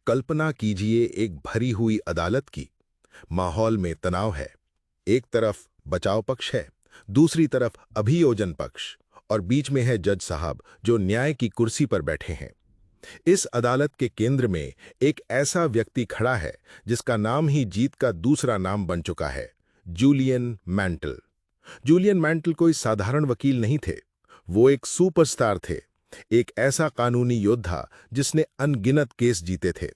कल्पना कीजिए एक भरी हुई अदालत की। माहौल में तनाव है। एक तरफ बचाव पक्ष है, दूसरी तरफ अभियोजन पक्ष, और बीच में है जज साहब जो न्याय की कुर्सी पर बैठे हैं। इस अदालत के केंद्र में एक ऐसा व्यक्ति खड़ा है जिसका नाम ही जीत का दूसरा नाम बन चुका है, जूलियन मैंटल। जूलियन मैंटल कोई साधारण वकील नहीं थे। वो एक सुपरस्टार थे, एक ऐसा कानूनी योद्धा जिसने अनगिनत केस जीते थे।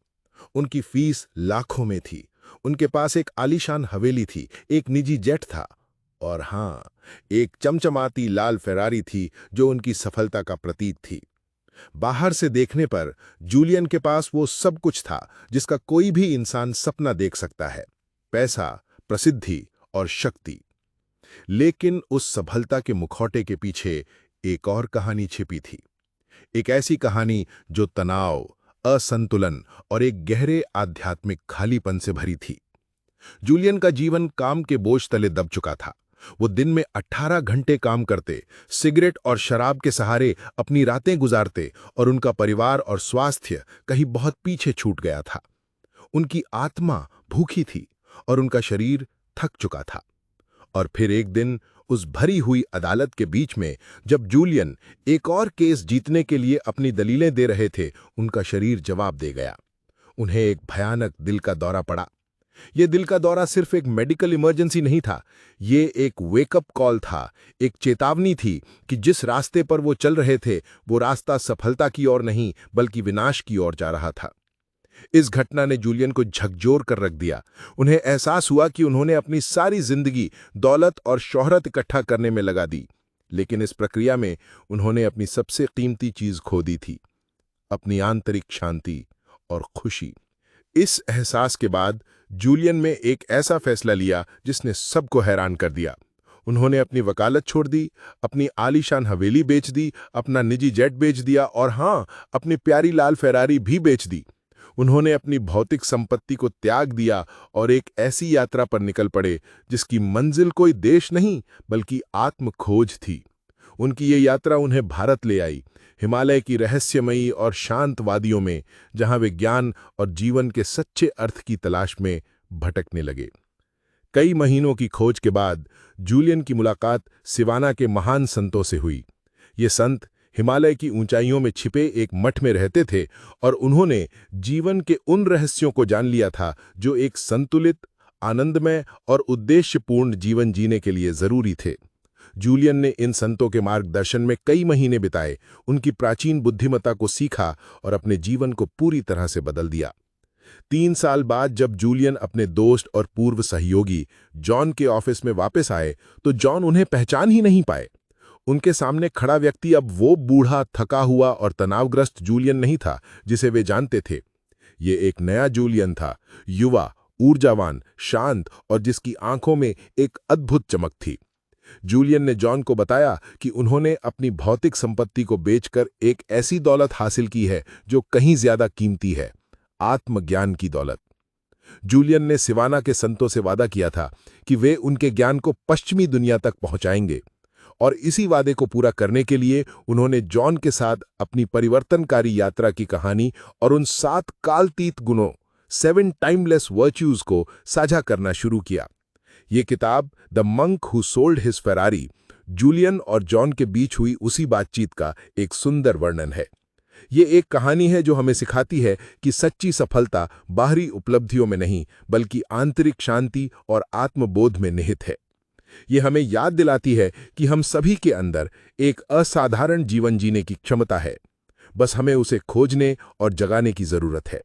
उनकी फीस लाखों में थी। उनके पास एक आलीशान हवेली थी, एक निजी जेट था, और हाँ, एक चमचमाती लाल फेरारी थी जो उनकी सफलता का प्रतीक थी। बाहर से देखने पर जूलियन के पास वो सब कुछ था जिसका कोई भी इंसान सपना देख सकता है: पैसा, प्रसिद्धि और शक्ति। लेकिन उस सफलता के मुखौटे के पीछे एक और कहानी छिपी थी। एक ऐसी कहानी जो तनाव, असंतुलन और एक गहरे आध्यात्मिक खालीपन से भरी थी। जूलियन का जीवन काम के बोझ तले दब चुका था। वो दिन में 18 घंटे काम करते, सिगरेट और शराब के सहारे अपनी रातें गुजारते, और उनका परिवार और स्वास्थ्य कहीं बहुत पीछे छूट गया था। उनकी आत्मा भूखी थी और उनका शरीर थक चुका था। और फिर एक दिन उस भरी हुई अदालत के बीच में, जब जूलियन एक और केस जीतने के लिए अपनी दलीलें दे रहे थे, उनका शरीर जवाब दे गया। उन्हें एक भयानक दिल का दौरा पड़ा। यह दिल का दौरा सिर्फ एक मेडिकल इमरजेंसी नहीं था, ये एक वेकअप कॉल था, एक चेतावनी थी कि जिस रास्ते पर वो चल रहे थे, वो रास्ता सफलता की ओर नहीं बल्कि विनाश की ओर जा रहा था। इस घटना ने जूलियन को झकझोर कर रख दिया। उन्हें एहसास हुआ कि उन्होंने अपनी सारी जिंदगी दौलत और शोहरत इकट्ठा करने में लगा दी, लेकिन इस प्रक्रिया में उन्होंने अपनी सबसे कीमती चीज खो दी थी: अपनी आंतरिक शांति और खुशी। इस एहसास के बाद जूलियन ने एक ऐसा फैसला लिया जिसने सबको हैरान कर दिया। उन्होंने अपनी वकालत छोड़ दी, अपनी आलीशान हवेली बेच दी, अपना निजी जेट बेच दिया, और हां, अपनी प्यारी लाल फेरारी भी बेच दी। उन्होंने अपनी भौतिक संपत्ति को त्याग दिया और एक ऐसी यात्रा पर निकल पड़े जिसकी मंजिल कोई देश नहीं बल्कि आत्म खोज थी। उनकी ये यात्रा उन्हें भारत ले आई, हिमालय की रहस्यमयी और शांत वादियों में, जहां वे ज्ञान और जीवन के सच्चे अर्थ की तलाश में भटकने लगे। कई महीनों की खोज के बाद जूलियन की मुलाकात सिवाना के महान संतों से हुई। ये संत हिमालय की ऊंचाइयों में छिपे एक मठ में रहते थे, और उन्होंने जीवन के उन रहस्यों को जान लिया था जो एक संतुलित, आनंदमय और उद्देश्यपूर्ण जीवन जीने के लिए जरूरी थे। जूलियन ने इन संतों के मार्गदर्शन में कई महीने बिताए, उनकी प्राचीन बुद्धिमत्ता को सीखा और अपने जीवन को पूरी तरह से बदल दिया। 3 साल बाद जब जूलियन अपने दोस्त और पूर्व सहयोगी जॉन के ऑफिस में वापस आए, तो जॉन उन्हें पहचान ही नहीं पाए। उनके सामने खड़ा व्यक्ति अब वो बूढ़ा, थका हुआ और तनावग्रस्त जूलियन नहीं था जिसे वे जानते थे। ये एक नया जूलियन था, युवा, ऊर्जावान, शांत, और जिसकी आंखों में एक अद्भुत चमक थी। जूलियन ने जॉन को बताया कि उन्होंने अपनी भौतिक संपत्ति को बेचकर एक ऐसी दौलत हासिल की है जो कहीं ज्यादा कीमती है: आत्मज्ञान की दौलत। जूलियन ने सिवाना के संतों से वादा किया था कि वे उनके ज्ञान को पश्चिमी दुनिया तक पहुंचाएंगे, और इसी वादे को पूरा करने के लिए उन्होंने जॉन के साथ अपनी परिवर्तनकारी यात्रा की कहानी और उन 7 कालतीत गुणों, 7 टाइमलेस वर्च्यूज को साझा करना शुरू किया। ये किताब the monk who sold his Ferrari, Julian और जॉन के बीच हुई उसी बातचीत का एक सुंदर वर्णन है। ये एक कहानी है जो हमें सिखाती है कि सच्ची सफलता बाहरी उपलब्धियों में नहीं बल्कि आंतरिक शांति और आत्मबोध में निहित है। ये हमें याद दिलाती है कि हम सभी के अंदर एक असाधारण जीवन जीने की क्षमता है, बस हमें उसे खोजने और जगाने की जरूरत है।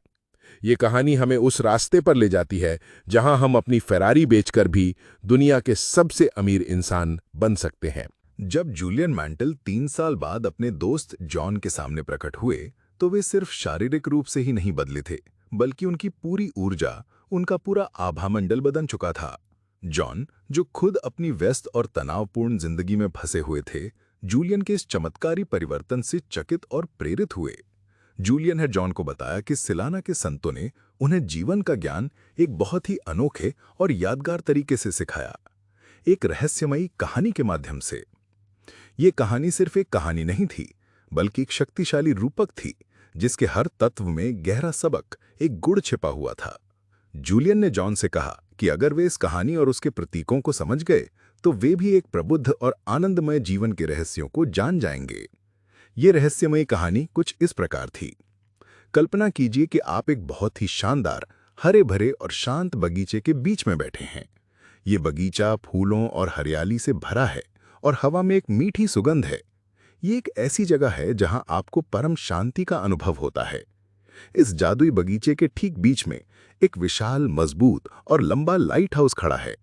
ये कहानी हमें उस रास्ते पर ले जाती है जहां हम अपनी फेरारी बेचकर भी दुनिया के सबसे अमीर इंसान बन सकते हैं। जब जूलियन मैंटल 3 साल बाद अपने दोस्त जॉन के सामने प्रकट हुए, तो वे सिर्फ शारीरिक रूप से ही नहीं बदले थे, बल्कि उनकी पूरी ऊर्जा, उनका पूरा आभामंडल बदल चुका था। जॉन, जो खुद अपनी व्यस्त और तनावपूर्ण जिंदगी में फंसे हुए थे, जूलियन के इस चमत्कारी परिवर्तन से चकित और प्रेरित हुए। जूलियन ने जॉन को बताया कि सिलाना के संतों ने उन्हें जीवन का ज्ञान एक बहुत ही अनोखे और यादगार तरीके से सिखाया, एक रहस्यमयी कहानी के माध्यम से। ये कहानी सिर्फ एक कहानी नहीं थी, बल्कि एक शक्तिशाली रूपक थी जिसके हर तत्व में गहरा सबक, एक गुण छिपा हुआ था। जूलियन ने जॉन से कहा कि अगर वे इस कहानी और उसके प्रतीकों को समझ गए तो वे भी एक प्रबुद्ध और आनंदमय जीवन के रहस्यों को जान जाएंगे। ये रहस्यमयी कहानी कुछ इस प्रकार थी। कल्पना कीजिए कि आप एक बहुत ही शानदार, हरे भरे और शांत बगीचे के बीच में बैठे हैं। ये बगीचा फूलों और हरियाली से भरा है और हवा में एक मीठी सुगंध है। ये एक ऐसी जगह है जहां आपको परम शांति का अनुभव होता है। इस जादुई बगीचे के ठीक बीच में एक विशाल, मजबूत और लंबा लाइट हाउस खड़ा है।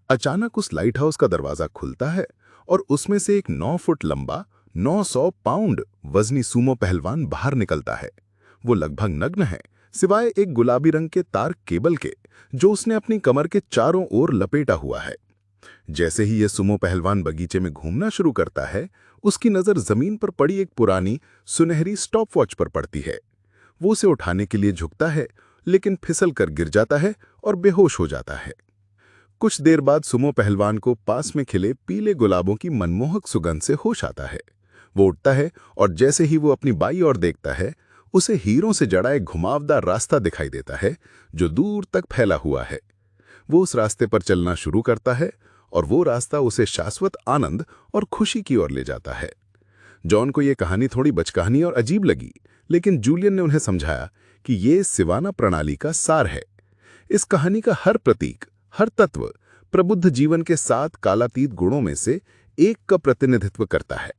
अचानक उस लाइट हाउस का दरवाजा खुलता है और उसमें से एक 9 फुट लंबा, 900 पाउंड वजनी सूमो पहलवान बाहर निकलता है। वो लगभग नग्न है, सिवाय एक गुलाबी रंग के तार केबल के, जो उसने अपनी कमर के चारों ओर लपेटा हुआ है। जैसे ही यह सुमो पहलवान बगीचे में घूमना शुरू करता है, उसकी नजर जमीन पर पड़ी एक पुरानी सुनहरी स्टॉपवॉच पर पड़ती है। वो उसे उठाने के लिए झुकता है, लेकिन फिसल कर गिर जाता है और बेहोश हो जाता है। कुछ देर बाद सुमो पहलवान को पास में खिले पीले गुलाबों की मनमोहक सुगंध से होश आता है। वो उठता है और जैसे ही वो अपनी बाईं ओर देखता है, उसे हीरों से जड़ा एक घुमावदार रास्ता दिखाई देता है जो दूर तक फैला हुआ है। वो उस रास्ते पर चलना शुरू करता है और वो रास्ता उसे शाश्वत आनंद और खुशी की ओर ले जाता है। जॉन को यह कहानी थोड़ी बचकानी और अजीब लगी, लेकिन जूलियन ने उन्हें समझाया कि ये सिवाना प्रणाली का सार है। इस कहानी का हर प्रतीक, हर तत्व प्रबुद्ध जीवन के 7 कालातीत गुणों में से एक का प्रतिनिधित्व करता है।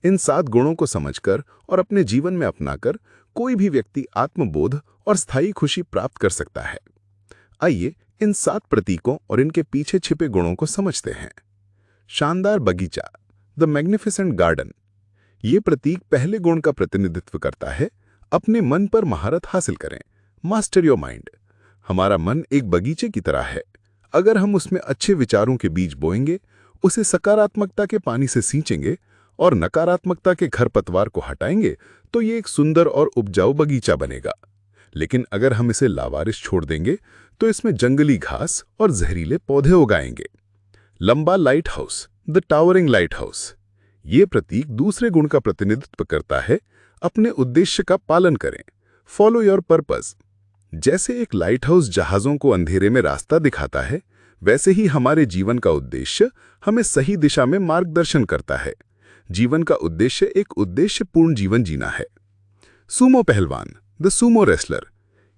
इन 7 गुणों को समझकर और अपने जीवन में अपनाकर कोई भी व्यक्ति आत्मबोध और स्थायी खुशी प्राप्त कर सकता है। आइए इन 7 प्रतीकों और इनके पीछे छिपे गुणों को समझते हैं। शानदार बगीचा, द मैग्निफिसेंट गार्डन। ये प्रतीक पहले गुण का प्रतिनिधित्व करता है, अपने मन पर महारत हासिल करें, मास्टर योर माइंड। हमारा मन एक बगीचे की तरह है। अगर हम उसमें अच्छे विचारों के बीज बोएंगे, उसे सकारात्मकता के पानी से सींचेंगे और नकारात्मकता के खरपतवार को हटाएंगे, तो ये एक सुंदर और उपजाऊ बगीचा बनेगा। लेकिन अगर हम इसे लावारिस छोड़ देंगे तो इसमें जंगली घास और जहरीले पौधे उगाएंगे। लंबा light house, the towering light house. ये प्रतीक दूसरे गुण का प्रतिनिधित्व करता है, अपने उद्देश्य का पालन करें, फॉलो योर पर्पस। जैसे एक लाइट हाउस जहाजों को अंधेरे में रास्ता दिखाता है, वैसे ही हमारे जीवन का उद्देश्य हमें सही दिशा में मार्गदर्शन करता है। जीवन का उद्देश्य एक उद्देश्यपूर्ण जीवन जीना है। सूमो पहलवान, द सूमो रेसलर।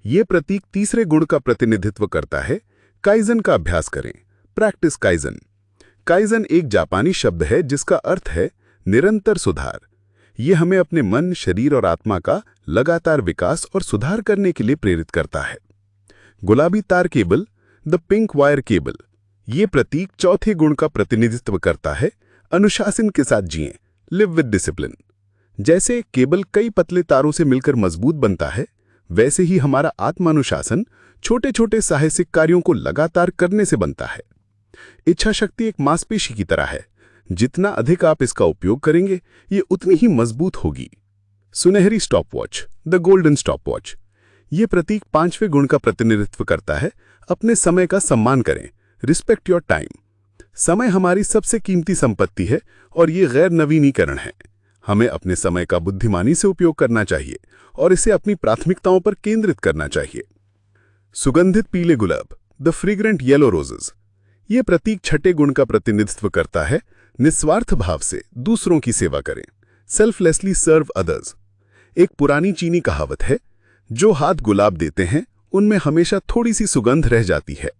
ये प्रतीक तीसरे गुण का प्रतिनिधित्व करता है, काइजन का अभ्यास करें, प्रैक्टिस काइजन। काइजन एक जापानी शब्द है जिसका अर्थ है निरंतर सुधार। ये हमें अपने मन, शरीर और आत्मा का लगातार विकास और सुधार करने के लिए प्रेरित करता है। गुलाबी तार cable, the pink wire cable. ये प्रतीक चौथे गुण का प्रतिनिधित्व करता है, अनुशासन के साथ जिएं, लिव विद डिसिप्लिन। जैसे केबल कई पतले तारों से मिलकर मजबूत बनता है, वैसे ही हमारा आत्मानुशासन छोटे छोटे साहसिक कार्यों को लगातार करने से बनता है। इच्छा शक्ति एक मांसपेशी की तरह है, जितना अधिक आप इसका उपयोग करेंगे, ये उतनी ही मजबूत होगी। सुनहरी स्टॉपवॉच, द गोल्डन स्टॉपवॉच। ये प्रतीक 5वें गुण का प्रतिनिधित्व करता है, अपने समय का सम्मान करें, रिस्पेक्ट योर टाइम। समय हमारी सबसे कीमती संपत्ति है और ये गैर नवीनीकरण है। हमें अपने समय का बुद्धिमानी से उपयोग करना चाहिए और इसे अपनी प्राथमिकताओं पर केंद्रित करना चाहिए। सुगंधित पीले गुलाब, द फ्रेग्रेंट येलो रोजेस। ये प्रतीक 6ठे गुण का प्रतिनिधित्व करता है, निस्वार्थ भाव से दूसरों की सेवा करें, सेल्फलेसली सर्व अदर्स। एक पुरानी चीनी कहावत है, जो हाथ गुलाब देते हैं उनमें हमेशा थोड़ी सी सुगंध रह जाती है।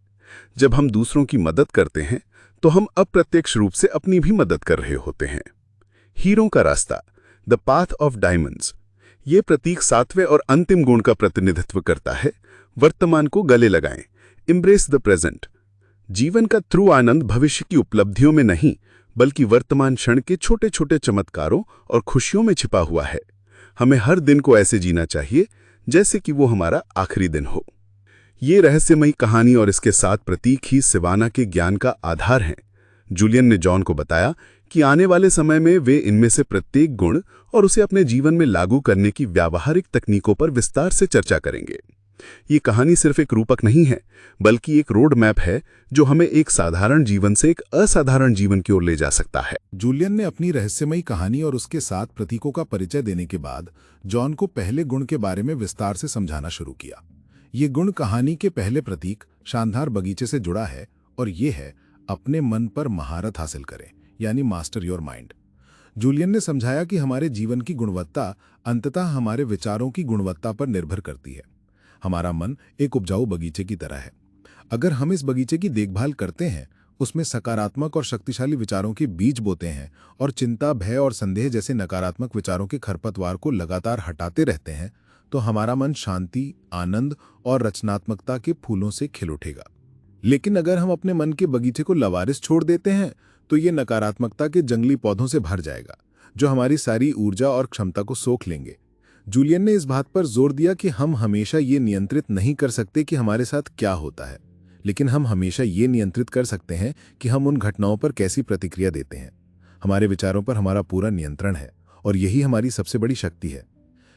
जब हम दूसरों की मदद करते हैं तो हम अप्रत्यक्ष रूप से अपनी भी मदद कर रहे होते हैं। हीरों का रास्ता, द पाथ ऑफ डायमंड्स। ये प्रतीक 7वें और अंतिम गुण का प्रतिनिधित्व करता है, वर्तमान को गले लगाएं, एम्ब्रेस द प्रेजेंट। जीवन का ट्रू आनंद भविष्य की उपलब्धियों में नहीं, बल्कि वर्तमान क्षण के छोटे छोटे चमत्कारों और खुशियों में छिपा हुआ है। हमें हर दिन को ऐसे जीना चाहिए जैसे कि वो हमारा आखिरी दिन हो। ये रहस्यमयी कहानी और इसके 7 प्रतीक ही सिवाना के ज्ञान का आधार हैं। जूलियन ने जॉन को बताया कि आने वाले समय में वे इनमें से प्रत्येक गुण और उसे अपने जीवन में लागू करने की व्यावहारिक तकनीकों पर विस्तार से चर्चा करेंगे। ये कहानी सिर्फ एक रूपक नहीं है, बल्कि एक रोड मैप है जो हमें एक साधारण जीवन से एक असाधारण जीवन की ओर ले जा सकता है। जूलियन ने अपनी रहस्यमयी कहानी और उसके 7 प्रतीकों का परिचय देने के बाद जॉन को पहले गुण के बारे में विस्तार से समझाना शुरू किया। ये गुण कहानी के पहले प्रतीक शानदार बगीचे से जुड़ा है और ये है अपने मन पर महारत हासिल करें, यानी मास्टर योर माइंड। जूलियन ने समझाया कि हमारे जीवन की गुणवत्ता अंततः हमारे विचारों की गुणवत्ता पर निर्भर करती है। हमारा मन एक उपजाऊ बगीचे की तरह है। अगर हम इस बगीचे की देखभाल करते हैं, उसमें सकारात्मक और शक्तिशाली विचारों के बीज बोते हैं और चिंता, भय और संदेह जैसे नकारात्मक विचारों के खरपतवार को लगातार हटाते रहते हैं, तो हमारा मन शांति, आनंद और रचनात्मकता के फूलों से खिल उठेगा। लेकिन अगर हम अपने मन के बगीचे को लवारिस छोड़ देते हैं, तो ये नकारात्मकता के जंगली पौधों से भर जाएगा, जो हमारी सारी ऊर्जा और क्षमता को सोख लेंगे। जूलियन ने इस बात पर जोर दिया कि हम हमेशा ये नियंत्रित नहीं कर सकते कि हमारे साथ क्या होता है, लेकिन हम हमेशा ये नियंत्रित कर सकते हैं कि हम उन घटनाओं पर कैसी प्रतिक्रिया देते हैं। हमारे विचारों पर हमारा पूरा नियंत्रण है और यही हमारी सबसे बड़ी शक्ति है।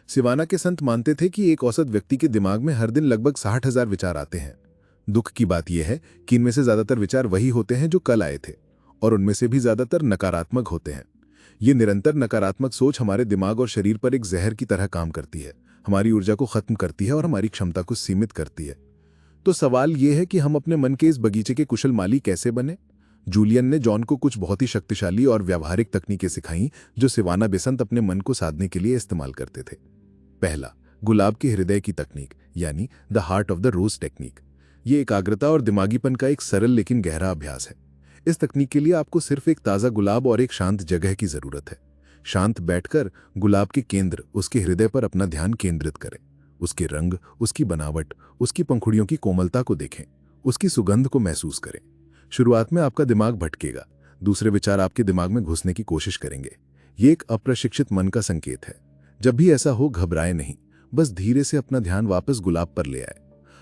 सिवाना के संत मानते थे कि एक औसत व्यक्ति के दिमाग में हर दिन लगभग 60,000 विचार आते हैं। दुख की बात यह है कि इनमें से ज्यादातर विचार वही होते हैं जो कल आए थे, और उनमें से भी ज्यादातर नकारात्मक होते हैं। ये निरंतर नकारात्मक सोच हमारे दिमाग और शरीर पर एक जहर की तरह काम करती है, हमारी ऊर्जा को खत्म करती है और हमारी क्षमता को सीमित करती है। तो सवाल यह है कि हम अपने मन के इस बगीचे के कुशल माली कैसे बने? जूलियन ने जॉन को कुछ बहुत ही शक्तिशाली और व्यावहारिक तकनीकें सिखाईं जो सिवाना बेसंत अपने मन को साधने के लिए इस्तेमाल करते थे। पहला, गुलाब के हृदय की तकनीक, यानी the heart of the rose technique. ये एकाग्रता और दिमागीपन का एक सरल लेकिन गहरा अभ्यास है। इस तकनीक के लिए आपको सिर्फ एक ताज़ा गुलाब और एक शांत जगह की जरूरत है। शांत बैठकर गुलाब के केंद्र, उसके हृदय पर अपना ध्यान केंद्रित करें। उसके रंग, उसकी बनावट, उसकी पंखुड़ियों की कोमलता को देखें, उसकी सुगंध को महसूस करें। शुरुआत में आपका दिमाग भटकेगा, दूसरे विचार आपके दिमाग में घुसने की कोशिश करेंगे। ये एक अप्रशिक्षित मन का संकेत है। जब भी ऐसा हो, घबराएं नहीं, बस धीरे से अपना ध्यान वापस गुलाब पर ले आए।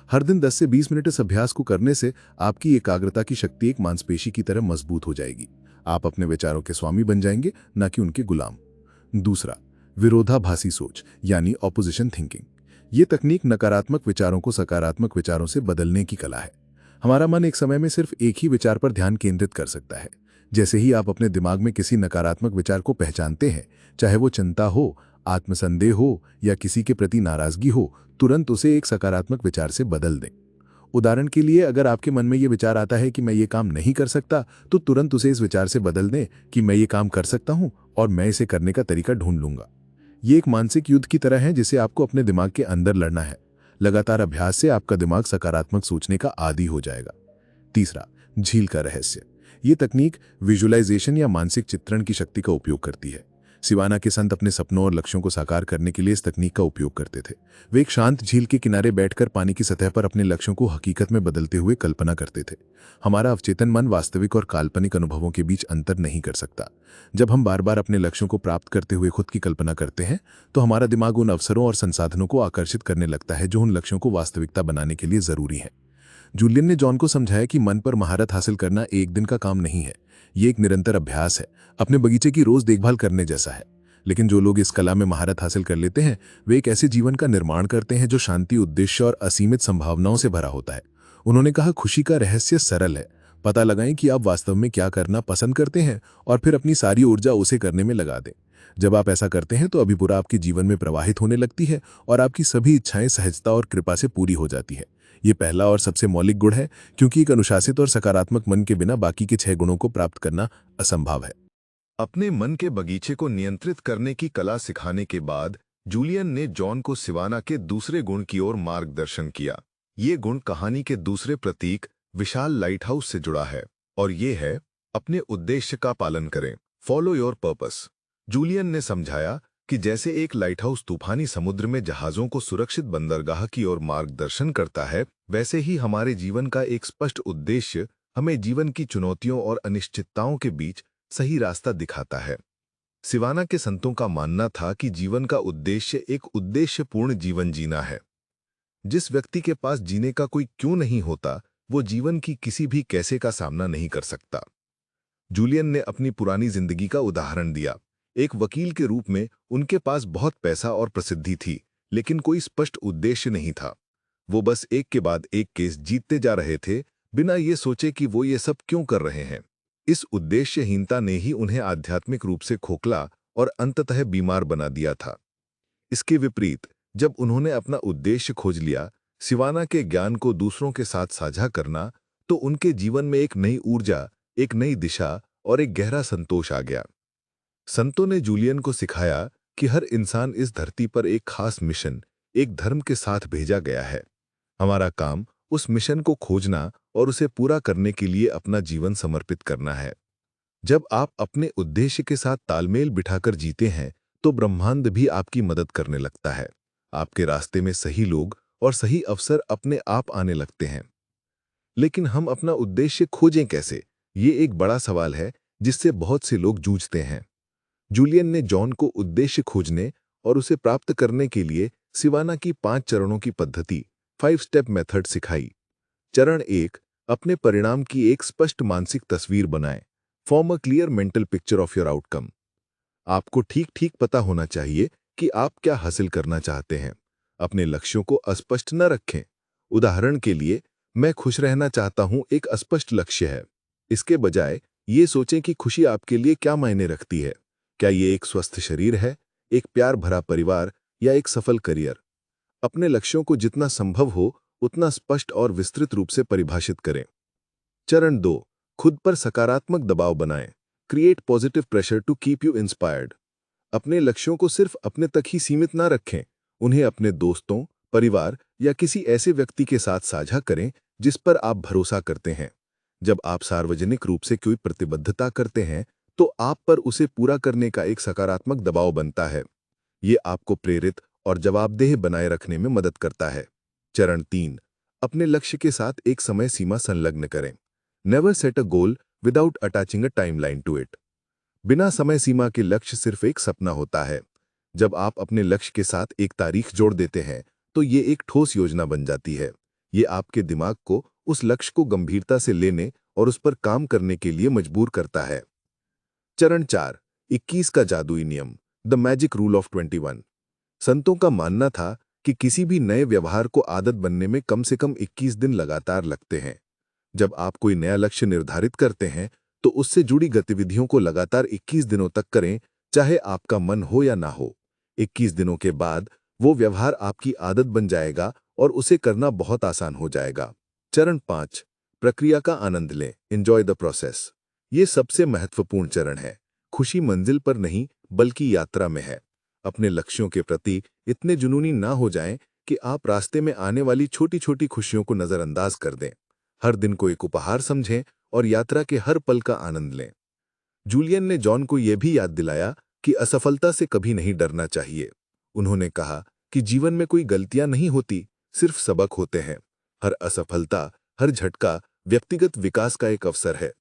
हर दिन 10 से 20 मिनट इस अभ्यास को करने से आपकी एकाग्रता की शक्ति एक मांसपेशी की तरह मजबूत हो जाएगी। आप अपने विचारों के स्वामी बन जाएंगे, न कि उनके गुलाम। दूसरा, विरोधाभासी सोच, यानी ऑपोजिशन थिंकिंग। ये तकनीक नकारात्मक विचारों को सकारात्मक विचारों से बदलने की कला है। हमारा मन एक समय में सिर्फ एक ही विचार पर ध्यान केंद्रित कर सकता है। जैसे ही आप अपने दिमाग में किसी नकारात्मक विचार को पहचानते हैं, चाहे वो चिंता हो, आत्मसंदेह हो या किसी के प्रति नाराजगी हो, तुरंत उसे एक सकारात्मक विचार से बदल दें। उदाहरण के लिए, अगर आपके मन में ये विचार आता है कि मैं ये काम नहीं कर सकता, तो तुरंत उसे इस विचार से बदल दें कि मैं ये काम कर सकता हूं और मैं इसे करने का तरीका ढूंढ लूंगा। ये एक मानसिक युद्ध की तरह है जिसे आपको अपने दिमाग के अंदर लड़ना है। लगातार अभ्यास से आपका दिमाग सकारात्मक सोचने का आदी हो जाएगा। तीसरा, झील का रहस्य। ये तकनीक विजुअलाइजेशन या मानसिक चित्रण की शक्ति का उपयोग करती है। सिवाना के संत अपने सपनों और लक्ष्यों को साकार करने के लिए इस तकनीक का उपयोग करते थे। वे एक शांत झील के किनारे बैठकर पानी की सतह पर अपने लक्ष्यों को हकीकत में बदलते हुए कल्पना करते थे। हमारा अवचेतन मन वास्तविक और काल्पनिक अनुभवों के बीच अंतर नहीं कर सकता। जब हम बार बार अपने लक्ष्यों को प्राप्त करते हुए खुद की कल्पना करते हैं, तो हमारा दिमाग उन अवसरों और संसाधनों को आकर्षित करने लगता है जो उन लक्ष्यों को वास्तविकता बनाने के लिए जरूरी है। जूलियन ने जॉन को समझाया कि मन पर महारत हासिल करना एक दिन का काम नहीं है। ये एक निरंतर अभ्यास है, अपने बगीचे की रोज देखभाल करने जैसा है। लेकिन जो लोग इस कला में महारत हासिल कर लेते हैं, वे एक ऐसे जीवन का निर्माण करते हैं जो शांति, उद्देश्य और असीमित संभावनाओं से भरा होता है। उन्होंने कहा, खुशी का रहस्य सरल है। पता लगाएं कि आप वास्तव में क्या करना पसंद करते हैं और फिर अपनी सारी ऊर्जा उसे करने में लगा दें। जब आप ऐसा करते हैं तो अभिपुरा आपके जीवन में प्रवाहित होने लगती है और आपकी सभी इच्छाएं सहजता और कृपा से पूरी हो जाती है। ये पहला और सबसे मौलिक गुण है, क्योंकि एक अनुशासित और सकारात्मक मन के बिना बाकी के 6 गुणों को प्राप्त करना असंभव है। अपने मन के बगीचे को नियंत्रित करने की कला सिखाने के बाद जूलियन ने जॉन को सिवाना के दूसरे गुण की ओर मार्गदर्शन किया। ये गुण कहानी के दूसरे प्रतीक विशाल लाइटहाउस से जुड़ा है और ये है, अपने उद्देश्य का पालन करें, फॉलो योर पर्पस। जूलियन ने समझाया कि जैसे एक लाइटहाउस तूफानी समुद्र में जहाजों को सुरक्षित बंदरगाह की ओर मार्गदर्शन करता है, वैसे ही हमारे जीवन का एक स्पष्ट उद्देश्य हमें जीवन की चुनौतियों और अनिश्चितताओं के बीच सही रास्ता दिखाता है। सिवाना के संतों का मानना था कि जीवन का उद्देश्य एक उद्देश्यपूर्ण जीवन जीना है। जिस व्यक्ति के पास जीने का कोई क्यों नहीं होता, वो जीवन की किसी भी कैसे का सामना नहीं कर सकता। जूलियन ने अपनी पुरानी जिंदगी का उदाहरण दिया। एक वकील के रूप में उनके पास बहुत पैसा और प्रसिद्धि थी, लेकिन कोई स्पष्ट उद्देश्य नहीं था। वो बस एक के बाद एक केस जीतते जा रहे थे, बिना ये सोचे कि वो ये सब क्यों कर रहे हैं। इस उद्देश्यहीनता ने ही उन्हें आध्यात्मिक रूप से खोखला और अंततः बीमार बना दिया था। इसके विपरीत, जब उन्होंने अपना उद्देश्य खोज लिया, सिवाना के ज्ञान को दूसरों के साथ साझा करना, तो उनके जीवन में एक नई ऊर्जा, एक नई दिशा और एक गहरा संतोष आ गया। संतों ने जूलियन को सिखाया कि हर इंसान इस धरती पर एक खास मिशन, एक धर्म के साथ भेजा गया है। हमारा काम उस मिशन को खोजना और उसे पूरा करने के लिए अपना जीवन समर्पित करना है। जब आप अपने उद्देश्य के साथ तालमेल बिठाकर जीते हैं, तो ब्रह्मांड भी आपकी मदद करने लगता है। आपके रास्ते में सही लोग और सही अवसर अपने आप आने लगते हैं। लेकिन हम अपना उद्देश्य खोजें कैसे? ये एक बड़ा सवाल है जिससे बहुत से लोग जूझते हैं। जूलियन ने जॉन को उद्देश्य खोजने और उसे प्राप्त करने के लिए सिवाना की 5 चरणों की पद्धति, 5 स्टेप मेथड सिखाई। चरण 1, अपने परिणाम की एक स्पष्ट मानसिक तस्वीर बनाएं। Form a clear mental picture of your outcome. आपको ठीक पता होना चाहिए कि आप क्या हासिल करना चाहते हैं। अपने लक्ष्यों को अस्पष्ट न रखें। उदाहरण के लिए, मैं खुश रहना चाहता हूं एक अस्पष्ट लक्ष्य है। इसके बजाय ये सोचें कि खुशी आपके लिए क्या मायने रखती है। क्या ये एक स्वस्थ शरीर है, एक प्यार भरा परिवार या एक सफल करियर? अपने लक्ष्यों को जितना संभव हो उतना स्पष्ट और विस्तृत रूप से परिभाषित करें। चरण 2, खुद पर सकारात्मक दबाव बनाएं। Create positive pressure to keep you inspired. अपने लक्ष्यों को सिर्फ अपने तक ही सीमित ना रखें। उन्हें अपने दोस्तों, परिवार या किसी ऐसे व्यक्ति के साथ साझा करें जिस पर आप भरोसा करते हैं। जब आप सार्वजनिक रूप से कोई प्रतिबद्धता करते हैं, तो आप पर उसे पूरा करने का एक सकारात्मक दबाव बनता है। ये आपको प्रेरित और जवाबदेह बनाए रखने में मदद करता है। चरण 3, अपने लक्ष्य के साथ एक समय सीमा संलग्न करें। Never set a goal without attaching a timeline to it. बिना समय सीमा के लक्ष्य सिर्फ एक सपना होता है। जब आप अपने लक्ष्य के साथ एक तारीख जोड़ देते हैं, तो ये एक ठोस योजना बन जाती है। ये आपके दिमाग को उस लक्ष्य को गंभीरता से लेने और उस पर काम करने के लिए मजबूर करता है। चरण 4, 21 का जादुई नियम, द मैजिक रूल ऑफ 21। संतों का मानना था कि किसी भी नए व्यवहार को आदत बनने में कम से कम 21 दिन लगातार लगते हैं। जब आप कोई नया लक्ष्य निर्धारित करते हैं, तो उससे जुड़ी गतिविधियों को लगातार 21 दिनों तक करें, चाहे आपका मन हो या ना हो। 21 दिनों के बाद वो व्यवहार आपकी आदत बन जाएगा और उसे करना बहुत आसान हो जाएगा। चरण 5, प्रक्रिया का आनंद लें, एंजॉय द प्रोसेस। ये सबसे महत्वपूर्ण चरण है। खुशी मंजिल पर नहीं, बल्कि यात्रा में है। अपने लक्ष्यों के प्रति इतने जुनूनी ना हो जाएं कि आप रास्ते में आने वाली छोटी छोटी खुशियों को नजरअंदाज कर दें। हर दिन को एक उपहार समझें और यात्रा के हर पल का आनंद लें। जूलियन ने जॉन को यह भी याद दिलाया कि असफलता से कभी नहीं डरना चाहिए। उन्होंने कहा कि जीवन में कोई गलतियां नहीं होती, सिर्फ सबक होते हैं। हर असफलता, हर झटका व्यक्तिगत विकास का एक अवसर है।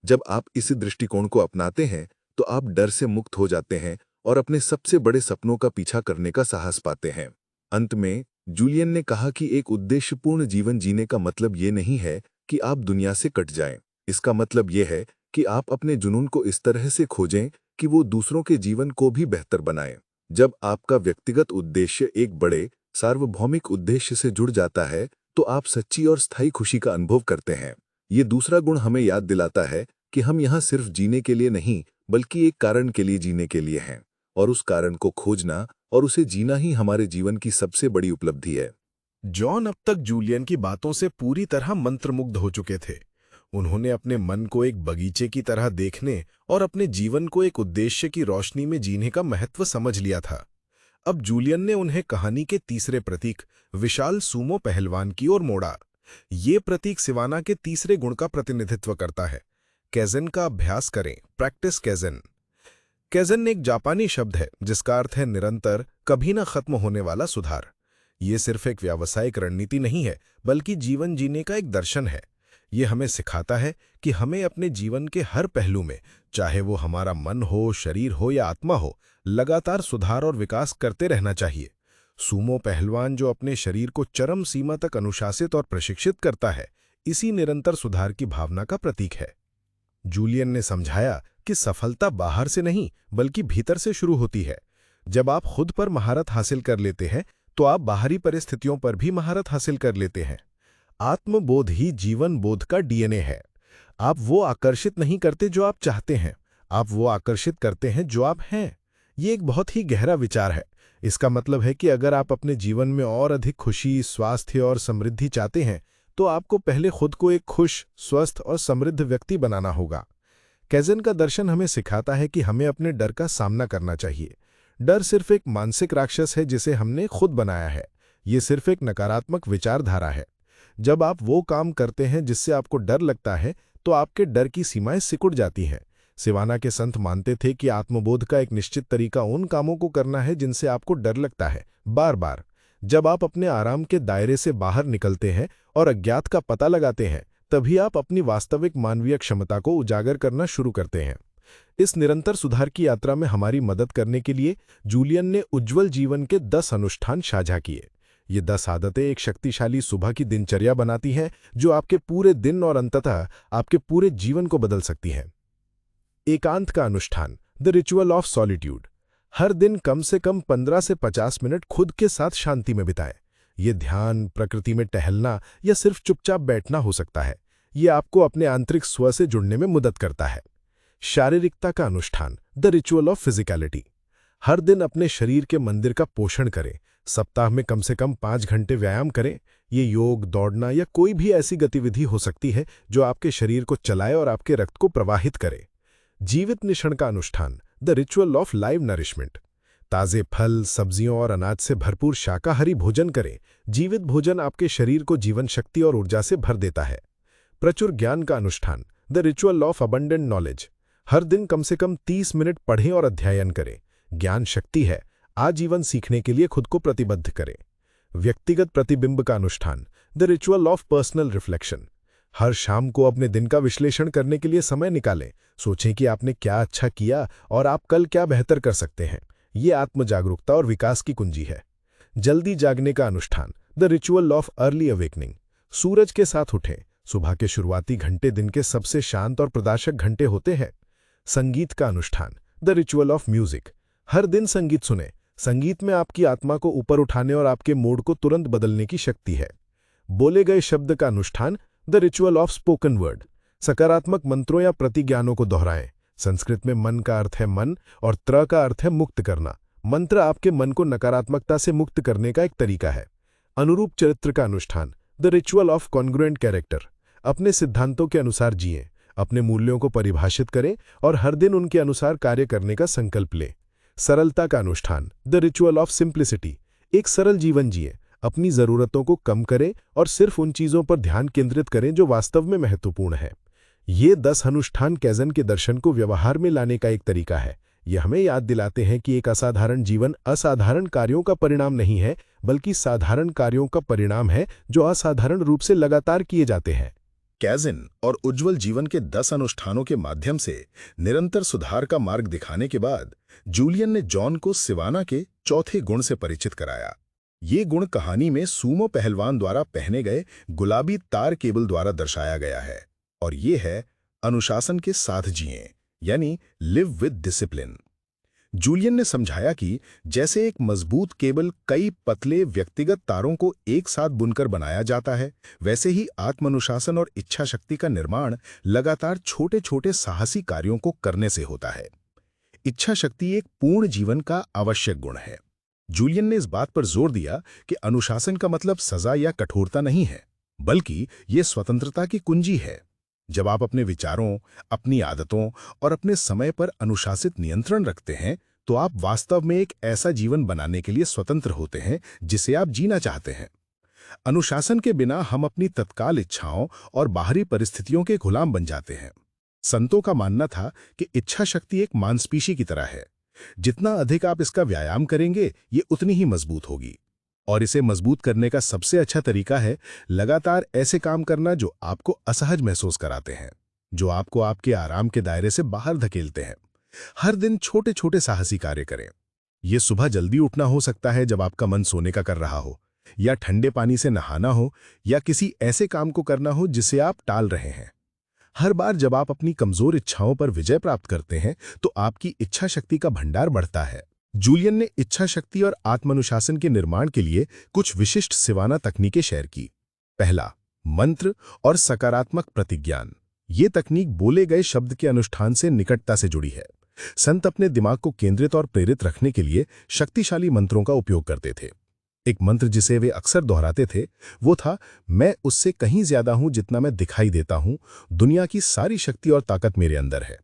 जब आप इस दृष्टिकोण को अपनाते हैं, तो आप डर से मुक्त हो जाते हैं और अपने सबसे बड़े सपनों का पीछा करने का साहस पाते हैं। अंत में जूलियन ने कहा कि एक उद्देश्यपूर्ण जीवन जीने का मतलब ये नहीं है कि आप दुनिया से कट जाएं। इसका मतलब ये है कि आप अपने जुनून को इस तरह से खोजें कि वो दूसरों के जीवन को भी बेहतर बनाए। जब आपका व्यक्तिगत उद्देश्य एक बड़े, सार्वभौमिक उद्देश्य से जुड़ जाता है, तो आप सच्ची और स्थायी खुशी का अनुभव करते हैं। ये दूसरा गुण हमें याद दिलाता है कि हम यहाँ सिर्फ जीने के लिए नहीं, बल्कि एक कारण के लिए जीने के लिए हैं, और उस कारण को खोजना और उसे जीना ही हमारे जीवन की सबसे बड़ी उपलब्धि है। जॉन अब तक जूलियन की बातों से पूरी तरह मंत्रमुग्ध हो चुके थे। उन्होंने अपने मन को एक बगीचे की तरह देखने और अपने जीवन को एक उद्देश्य की रोशनी में जीने का महत्व समझ लिया था। अब जूलियन ने उन्हें कहानी के तीसरे प्रतीक, विशाल सूमो पहलवान की ओर मोड़ा। ये प्रतीक सिवाना के तीसरे गुण का प्रतिनिधित्व करता है। कैज़न का अभ्यास करें, प्रैक्टिस कैज़न। कैज़न एक जापानी शब्द है जिसका अर्थ है निरंतर, कभी ना खत्म होने वाला सुधार। ये सिर्फ एक व्यावसायिक रणनीति नहीं है, बल्कि जीवन जीने का एक दर्शन है। ये हमें सिखाता है कि हमें अपने जीवन के हर पहलू में, चाहे वो हमारा मन हो, शरीर हो या आत्मा हो, लगातार सुधार और विकास करते रहना चाहिए। सूमो पहलवान जो अपने शरीर को चरम सीमा तक अनुशासित और प्रशिक्षित करता है, इसी निरंतर सुधार की भावना का प्रतीक है। जूलियन ने समझाया कि सफलता बाहर से नहीं, बल्कि भीतर से शुरू होती है। जब आप खुद पर महारत हासिल कर लेते हैं, तो आप बाहरी परिस्थितियों पर भी महारत हासिल कर लेते हैं। आत्मबोध ही जीवन बोध का डीएनए है। आप वो आकर्षित नहीं करते जो आप चाहते हैं, आप वो आकर्षित करते हैं जो आप हैं। ये एक बहुत ही गहरा विचार है। इसका मतलब है कि अगर आप अपने जीवन में और अधिक खुशी, स्वास्थ्य और समृद्धि चाहते हैं, तो आपको पहले खुद को एक खुश, स्वस्थ और समृद्ध व्यक्ति बनाना होगा। कैज़न का दर्शन हमें सिखाता है कि हमें अपने डर का सामना करना चाहिए। डर सिर्फ एक मानसिक राक्षस है जिसे हमने खुद बनाया है। ये सिर्फ एक नकारात्मक विचारधारा है। जब आप वो काम करते हैं जिससे आपको डर लगता है, तो आपके डर की सीमाएं सिकुड़ जाती हैं। सिवाना के संत मानते थे कि आत्मबोध का एक निश्चित तरीका उन कामों को करना है जिनसे आपको डर लगता है, बार बार। जब आप अपने आराम के दायरे से बाहर निकलते हैं और अज्ञात का पता लगाते हैं, तभी आप अपनी वास्तविक मानवीय क्षमता को उजागर करना शुरू करते हैं। इस निरंतर सुधार की यात्रा में हमारी मदद करने के लिए जूलियन ने उज्ज्वल जीवन के 10 अनुष्ठान साझा किए। ये 10 आदतें एक शक्तिशाली सुबह की दिनचर्या बनाती हैं जो आपके पूरे दिन और अंततः आपके पूरे जीवन को बदल सकती हैं। एकांत का अनुष्ठान, द रिचुअल ऑफ सॉलिट्यूड। हर दिन कम से कम 15 से 50 मिनट खुद के साथ शांति में बिताएं। ये ध्यान, प्रकृति में टहलना या सिर्फ चुपचाप बैठना हो सकता है। ये आपको अपने आंतरिक स्व से जुड़ने में मदद करता है। शारीरिकता का अनुष्ठान, द रिचुअल ऑफ फिजिकलिटी। हर दिन अपने शरीर के मंदिर का पोषण करें। सप्ताह में कम से कम 5 घंटे व्यायाम करें। ये योग, दौड़ना या कोई भी ऐसी गतिविधि हो सकती है जो आपके शरीर को चलाए और आपके रक्त को प्रवाहित करे। जीवित निषण का अनुष्ठान, the ritual of live nourishment. ताज़े फल, सब्जियों और अनाज से भरपूर शाकाहारी भोजन करें। जीवित भोजन आपके शरीर को जीवन शक्ति और ऊर्जा से भर देता है। प्रचुर ज्ञान का अनुष्ठान, the ritual of abundant knowledge. हर दिन कम से कम 30 मिनट पढ़ें और अध्ययन करें। ज्ञान शक्ति है, आजीवन सीखने के लिए खुद को प्रतिबद्ध करें। व्यक्तिगत प्रतिबिंब का अनुष्ठान, the ritual of personal reflection. हर शाम को अपने दिन का विश्लेषण करने के लिए समय निकालें। सोचें कि आपने क्या अच्छा किया और आप कल क्या बेहतर कर सकते हैं। ये आत्म जागरूकता और विकास की कुंजी है। जल्दी जागने का अनुष्ठान, the ritual of early awakening. सूरज के साथ उठें। सुबह के शुरुआती घंटे दिन के सबसे शांत और प्रकाशक घंटे होते हैं। संगीत का अनुष्ठान, द रिचुअल ऑफ म्यूजिक। हर दिन संगीत सुनें। संगीत में आपकी आत्मा को ऊपर उठाने और आपके मूड को तुरंत बदलने की शक्ति है। बोले गए शब्द का अनुष्ठान, the ritual of spoken word. सकारात्मक मंत्रों या प्रतिज्ञानों को दोहराएं। संस्कृत में मन का अर्थ है मन और त्र का अर्थ है मुक्त करना। मंत्र आपके मन को नकारात्मकता से मुक्त करने का एक तरीका है। अनुरूप चरित्र का अनुष्ठान, the ritual of congruent character. अपने सिद्धांतों के अनुसार जिएं। अपने मूल्यों को परिभाषित करें और हर दिन उनके अनुसार कार्य करने का संकल्प लें। सरलता का अनुष्ठान, द रिचुअल ऑफ सिंप्लिसिटी। एक सरल जीवन जिएं। अपनी ज़रूरतों को कम करें और सिर्फ उन चीज़ों पर ध्यान केंद्रित करें जो वास्तव में महत्वपूर्ण है। ये 10 अनुष्ठान कैज़न के दर्शन को व्यवहार में लाने का एक तरीका है। ये हमें याद दिलाते हैं कि एक असाधारण जीवन असाधारण कार्यों का परिणाम नहीं है, बल्कि साधारण कार्यों का परिणाम है जो असाधारण रूप से लगातार किए जाते हैं। कैज़न और उज्ज्वल जीवन के 10 अनुष्ठानों के माध्यम से निरंतर सुधार का मार्ग दिखाने के बाद जूलियन ने जॉन को सिवाना के चौथे गुण से परिचित कराया। ये गुण कहानी में सूमो पहलवान द्वारा पहने गए गुलाबी तार केबल द्वारा दर्शाया गया है और ये है अनुशासन के साथ जिएं, यानी लिव विद डिसिप्लिन। जूलियन ने समझाया कि जैसे एक मजबूत केबल कई पतले व्यक्तिगत तारों को एक साथ बुनकर बनाया जाता है, वैसे ही आत्मानुशासन और इच्छा शक्ति का निर्माण लगातार छोटे छोटे साहसी कार्यों को करने से होता है। इच्छा शक्ति एक पूर्ण जीवन का आवश्यक गुण है। जूलियन ने इस बात पर जोर दिया कि अनुशासन का मतलब सजा या कठोरता नहीं है, बल्कि ये स्वतंत्रता की कुंजी है। जब आप अपने विचारों, अपनी आदतों और अपने समय पर अनुशासित नियंत्रण रखते हैं, तो आप वास्तव में एक ऐसा जीवन बनाने के लिए स्वतंत्र होते हैं जिसे आप जीना चाहते हैं। अनुशासन के बिना हम अपनी तत्काल इच्छाओं और बाहरी परिस्थितियों के गुलाम बन जाते हैं। संतों का मानना था कि इच्छा शक्ति एक मांसपेशी की तरह है। जितना अधिक आप इसका व्यायाम करेंगे, ये उतनी ही मजबूत होगी। और इसे मजबूत करने का सबसे अच्छा तरीका है लगातार ऐसे काम करना जो आपको असहज महसूस कराते हैं, जो आपको आपके आराम के दायरे से बाहर धकेलते हैं। हर दिन छोटे छोटे साहसी कार्य करें। ये सुबह जल्दी उठना हो सकता है जब आपका मन सोने का कर रहा हो, या ठंडे पानी से नहाना हो, या किसी ऐसे काम को करना हो जिसे आप टाल रहे हैं। हर बार जब आप अपनी कमजोर इच्छाओं पर विजय प्राप्त करते हैं, तो आपकी इच्छा शक्ति का भंडार बढ़ता है। जूलियन ने इच्छा शक्ति और आत्मानुशासन के निर्माण के लिए कुछ विशिष्ट सिवाना तकनीकें शेयर की। पहला, मंत्र और सकारात्मक प्रतिज्ञान। ये तकनीक बोले गए शब्द के अनुष्ठान से निकटता से जुड़ी है। संत अपने दिमाग को केंद्रित और प्रेरित रखने के लिए शक्तिशाली मंत्रों का उपयोग करते थे। एक मंत्र जिसे वे अक्सर दोहराते थे वो था, मैं उससे कहीं ज्यादा हूं जितना मैं दिखाई देता हूं, दुनिया की सारी शक्ति और ताकत मेरे अंदर है।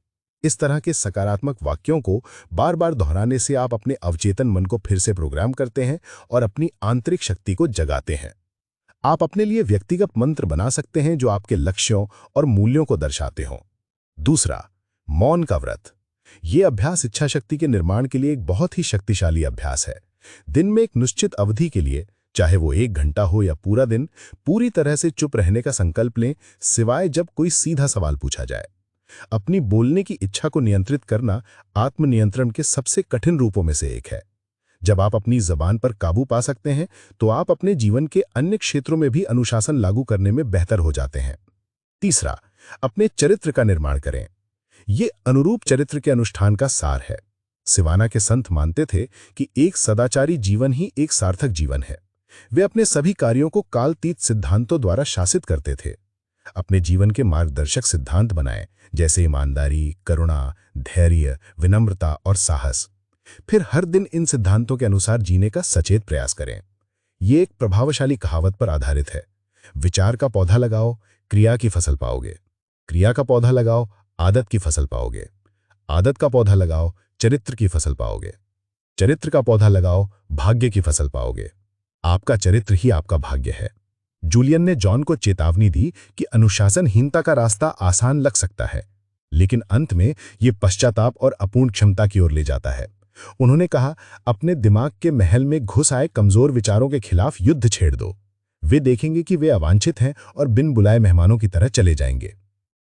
इस तरह के सकारात्मक वाक्यों को बार बार दोहराने से आप अपने अवचेतन मन को फिर से प्रोग्राम करते हैं और अपनी आंतरिक शक्ति को जगाते हैं। आप अपने लिए व्यक्तिगत मंत्र बना सकते हैं जो आपके लक्ष्यों और मूल्यों को दर्शाते हों। दूसरा, मौन का व्रत। ये अभ्यास इच्छा शक्ति के निर्माण के लिए एक बहुत ही शक्तिशाली अभ्यास है। दिन में एक निश्चित अवधि के लिए, चाहे वो 1 घंटा हो या पूरा दिन, पूरी तरह से चुप रहने का संकल्प लें, सिवाय जब कोई सीधा सवाल पूछा जाए। अपनी बोलने की इच्छा को नियंत्रित करना आत्मनियंत्रण के सबसे कठिन रूपों में से एक है। जब आप अपनी जबान पर काबू पा सकते हैं तो आप अपने जीवन के अन्य क्षेत्रों में भी अनुशासन लागू करने में बेहतर हो जाते हैं। तीसरा, अपने चरित्र का निर्माण करें। ये अनुरूप चरित्र के अनुष्ठान का सार है। सिवाना के संत मानते थे कि एक सदाचारी जीवन ही एक सार्थक जीवन है। वे अपने सभी कार्यों को कालतीत सिद्धांतों द्वारा शासित करते थे। अपने जीवन के मार्गदर्शक सिद्धांत बनाएं, जैसे ईमानदारी, करुणा, धैर्य, विनम्रता और साहस। फिर हर दिन इन सिद्धांतों के अनुसार जीने का सचेत प्रयास करें। ये एक प्रभावशाली कहावत पर आधारित है, विचार का पौधा लगाओ, क्रिया की फसल पाओगे। क्रिया का पौधा लगाओ, आदत की फसल पाओगे। आदत का पौधा लगाओ, चरित्र की फसल पाओगे। चरित्र का पौधा लगाओ, भाग्य की फसल पाओगे। आपका चरित्र ही आपका भाग्य है। जूलियन ने जॉन को चेतावनी दी कि अनुशासनहीनता का रास्ता आसान लग सकता है, लेकिन अंत में ये पश्चाताप और अपूर्ण क्षमता की ओर ले जाता है। उन्होंने कहा, अपने दिमाग के महल में घुस आए कमजोर विचारों के खिलाफ युद्ध छेड़ दो। वे देखेंगे कि वे अवांछित हैं और बिन बुलाए मेहमानों की तरह चले जाएंगे।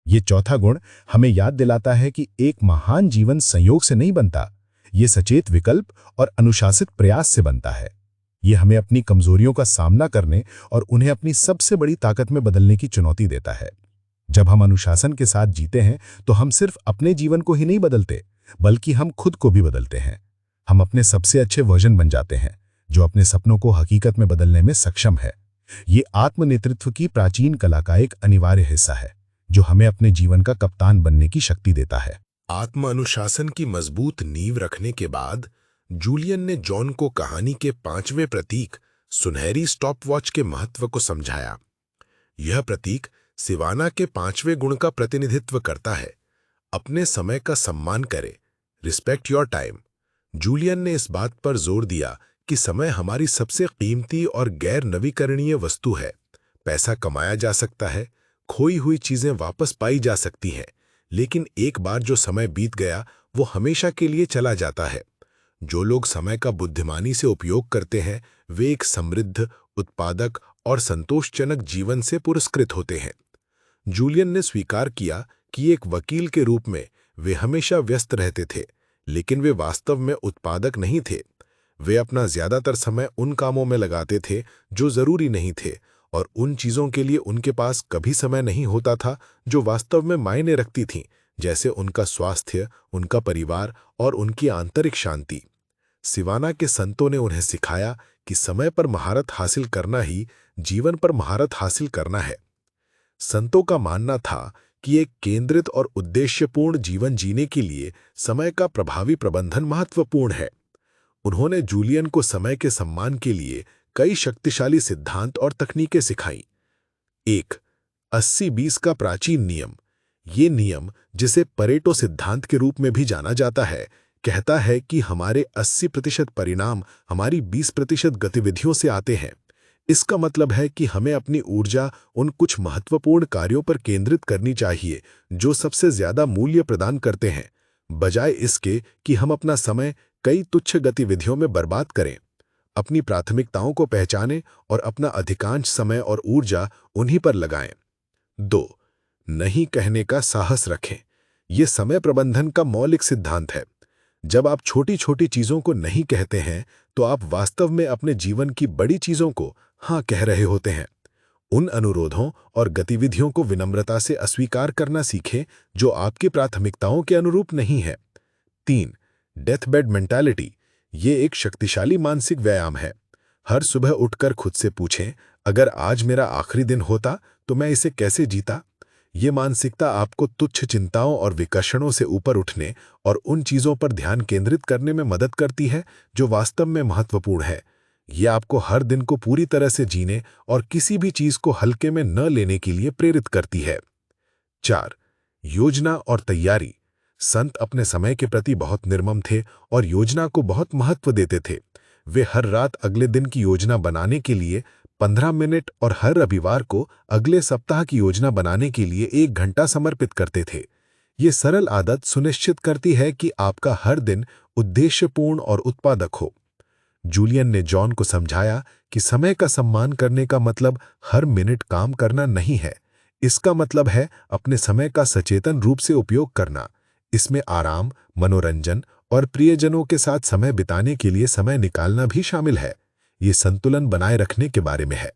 ये चौथा गुण हमें याद दिलाता है कि एक महान जीवन संयोग से नहीं बनता, ये सचेत विकल्प और अनुशासित प्रयास से बनता है। ये हमें अपनी कमजोरियों का सामना करने और उन्हें अपनी सबसे बड़ी ताकत में बदलने की चुनौती देता है। जब हम अनुशासन के साथ जीते हैं तो हम सिर्फ अपने जीवन को ही नहीं बदलते, बल्कि हम खुद को भी बदलते हैं। हम अपने सबसे अच्छे वर्जन बन जाते हैं, जो अपने सपनों को हकीकत में बदलने में सक्षम है। ये आत्मनेतृत्व की प्राचीन कला का एक अनिवार्य हिस्सा है, जो हमें अपने जीवन का कप्तान बनने की शक्ति देता है। आत्म अनुशासन की मजबूत नींव रखने के बाद जूलियन ने जॉन को कहानी के 5वें प्रतीक, सुनहरी स्टॉपवॉच के महत्व को समझाया। यह प्रतीक सिवाना के 5वें गुण का प्रतिनिधित्व करता है, अपने समय का सम्मान करे, रिस्पेक्ट योर टाइम। जूलियन ने इस बात पर जोर दिया कि समय हमारी सबसे कीमती और गैर नवीकरणीय वस्तु है। पैसा कमाया जा सकता है, खोई हुई चीजें वापस पाई जा सकती हैं, लेकिन एक बार जो समय बीत गया वो हमेशा के लिए चला जाता है। जो लोग समय का बुद्धिमानी से उपयोग करते हैं वे एक समृद्ध, उत्पादक और संतोषजनक जीवन से पुरस्कृत होते हैं। जूलियन ने स्वीकार किया कि एक वकील के रूप में वे हमेशा व्यस्त रहते थे, लेकिन वे वास्तव में उत्पादक नहीं थे। वे अपना ज्यादातर समय उन कामों में लगाते थे जो जरूरी नहीं थे, और उन चीजों के लिए उनके पास कभी समय नहीं होता था जो वास्तव में मायने रखती थीं, जैसे उनका स्वास्थ्य, उनका परिवार और उनकी आंतरिक शांति। सिवाना के संतों ने उन्हें सिखाया कि समय पर महारत हासिल करना ही जीवन पर महारत हासिल करना है। संतों का मानना था कि एक केंद्रित और उद्देश्यपूर्ण जीवन जीने के लिए समय का प्रभावी प्रबंधन महत्वपूर्ण है। उन्होंने जूलियन को समय के सम्मान के लिए कई शक्तिशाली सिद्धांत और तकनीकें सिखाईं। 1. 80-20 का प्राचीन नियम। ये नियम, जिसे परेटो सिद्धांत के रूप में भी जाना जाता है, कहता है कि हमारे 80% परिणाम हमारी 20% गतिविधियों से आते हैं। इसका मतलब है कि हमें अपनी ऊर्जा उन कुछ महत्वपूर्ण कार्यों पर केंद्रित करनी चाहिए जो सबसे ज्यादा मूल्य प्रदान करते हैं, बजाय इसके कि हम अपना समय कई तुच्छ गतिविधियों में बर्बाद करें। अपनी प्राथमिकताओं को पहचानें और अपना अधिकांश समय और ऊर्जा उन्हीं पर लगाएं। 2. नहीं कहने का साहस रखें। यह समय प्रबंधन का मौलिक सिद्धांत है। जब आप छोटी छोटी चीजों को नहीं कहते हैं तो आप वास्तव में अपने जीवन की बड़ी चीजों को हाँ कह रहे होते हैं। उन अनुरोधों और गतिविधियों को विनम्रता से अस्वीकार करना सीखें जो आपकी प्राथमिकताओं के अनुरूप नहीं है। 3. Death bed mentality. ये एक शक्तिशाली मानसिक व्यायाम है। हर सुबह उठकर खुद से पूछें, अगर आज मेरा आखिरी दिन होता तो मैं इसे कैसे जीता। ये मानसिकता आपको तुच्छ चिंताओं और विकर्षणों से ऊपर उठने और उन चीज़ों पर ध्यान केंद्रित करने में मदद करती है जो वास्तव में महत्वपूर्ण है। ये आपको हर दिन को पूरी तरह से जीने और किसी भी चीज़ को हल्के में न लेने के लिए प्रेरित करती है। 4. योजना और तैयारी। संत अपने समय के प्रति बहुत निर्मम थे और योजना को बहुत महत्व देते थे। वे हर रात अगले दिन की योजना बनाने के लिए 15 मिनट और हर रविवार को अगले सप्ताह की योजना बनाने के लिए 1 घंटा समर्पित करते थे। ये सरल आदत सुनिश्चित करती है कि आपका हर दिन उद्देश्यपूर्ण और उत्पादक हो। जूलियन ने जॉन को समझाया कि समय का सम्मान करने का मतलब हर मिनट काम करना नहीं है। इसका मतलब है अपने समय का सचेतन रूप से उपयोग करना। इसमें आराम, मनोरंजन और प्रियजनों के साथ समय बिताने के लिए समय निकालना भी शामिल है। ये संतुलन बनाए रखने के बारे में है।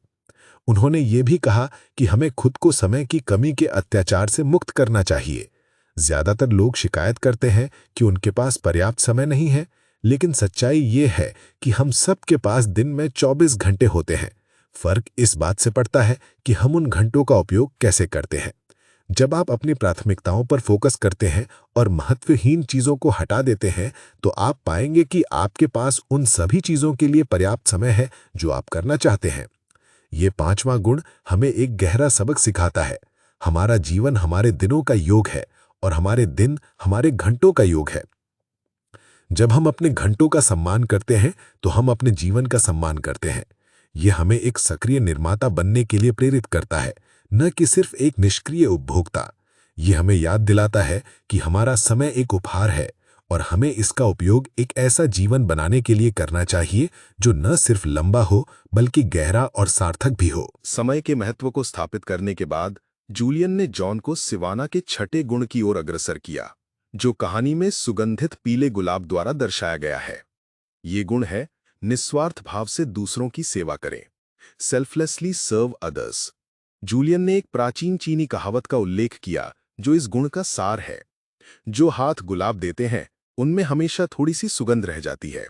उन्होंने ये भी कहा कि हमें खुद को समय की कमी के अत्याचार से मुक्त करना चाहिए। ज्यादातर लोग शिकायत करते हैं कि उनके पास पर्याप्त समय नहीं है, लेकिन सच्चाई ये है कि हम सब के पास दिन में 24 घंटे होते हैं। फर्क इस बात से पड़ता है कि हम उन घंटों का उपयोग कैसे करते हैं। जब आप अपनी प्राथमिकताओं पर फोकस करते हैं और महत्वहीन चीजों को हटा देते हैं, तो आप पाएंगे कि आपके पास उन सभी चीजों के लिए पर्याप्त समय है जो आप करना चाहते हैं। ये 5वां गुण हमें एक गहरा सबक सिखाता है। हमारा जीवन हमारे दिनों का योग है और हमारे दिन हमारे घंटों का योग है। जब हम अपने घंटों का सम्मान करते हैं तो हम अपने जीवन का सम्मान करते हैं। यह हमें एक सक्रिय निर्माता बनने के लिए प्रेरित करता है, न कि सिर्फ एक निष्क्रिय उपभोक्ता। यह हमें याद दिलाता है कि हमारा समय एक उपहार है और हमें इसका उपयोग एक ऐसा जीवन बनाने के लिए करना चाहिए जो न सिर्फ लंबा हो बल्कि गहरा और सार्थक भी हो। समय के महत्व को स्थापित करने के बाद जूलियन ने जॉन को सिवाना के छठे गुण की ओर अग्रसर किया, जो कहानी में सुगंधित पीले गुलाब द्वारा दर्शाया गया है। ये गुण है निस्वार्थ भाव से दूसरों की सेवा करें, सेल्फलेसली सर्व अदर्स। जूलियन ने एक प्राचीन चीनी कहावत का उल्लेख किया जो इस गुण का सार है। जो हाथ गुलाब देते हैं उनमें हमेशा थोड़ी सी सुगंध रह जाती है।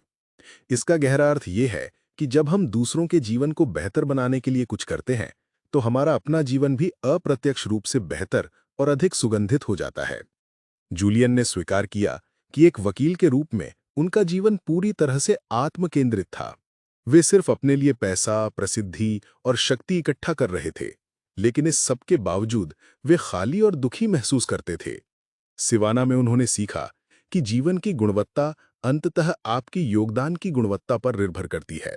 इसका गहरा अर्थ ये है कि जब हम दूसरों के जीवन को बेहतर बनाने के लिए कुछ करते हैं तो हमारा अपना जीवन भी अप्रत्यक्ष रूप से बेहतर और अधिक सुगंधित हो जाता है। जूलियन ने स्वीकार किया कि एक वकील के रूप में उनका जीवन पूरी तरह से आत्मकेंद्रित था। वे सिर्फ अपने लिए पैसा, प्रसिद्धि और शक्ति इकट्ठा कर रहे थे, लेकिन इस सब के बावजूद वे खाली और दुखी महसूस करते थे। सिवाना में उन्होंने सीखा कि जीवन की गुणवत्ता अंततः आपकी योगदान की गुणवत्ता पर निर्भर करती है।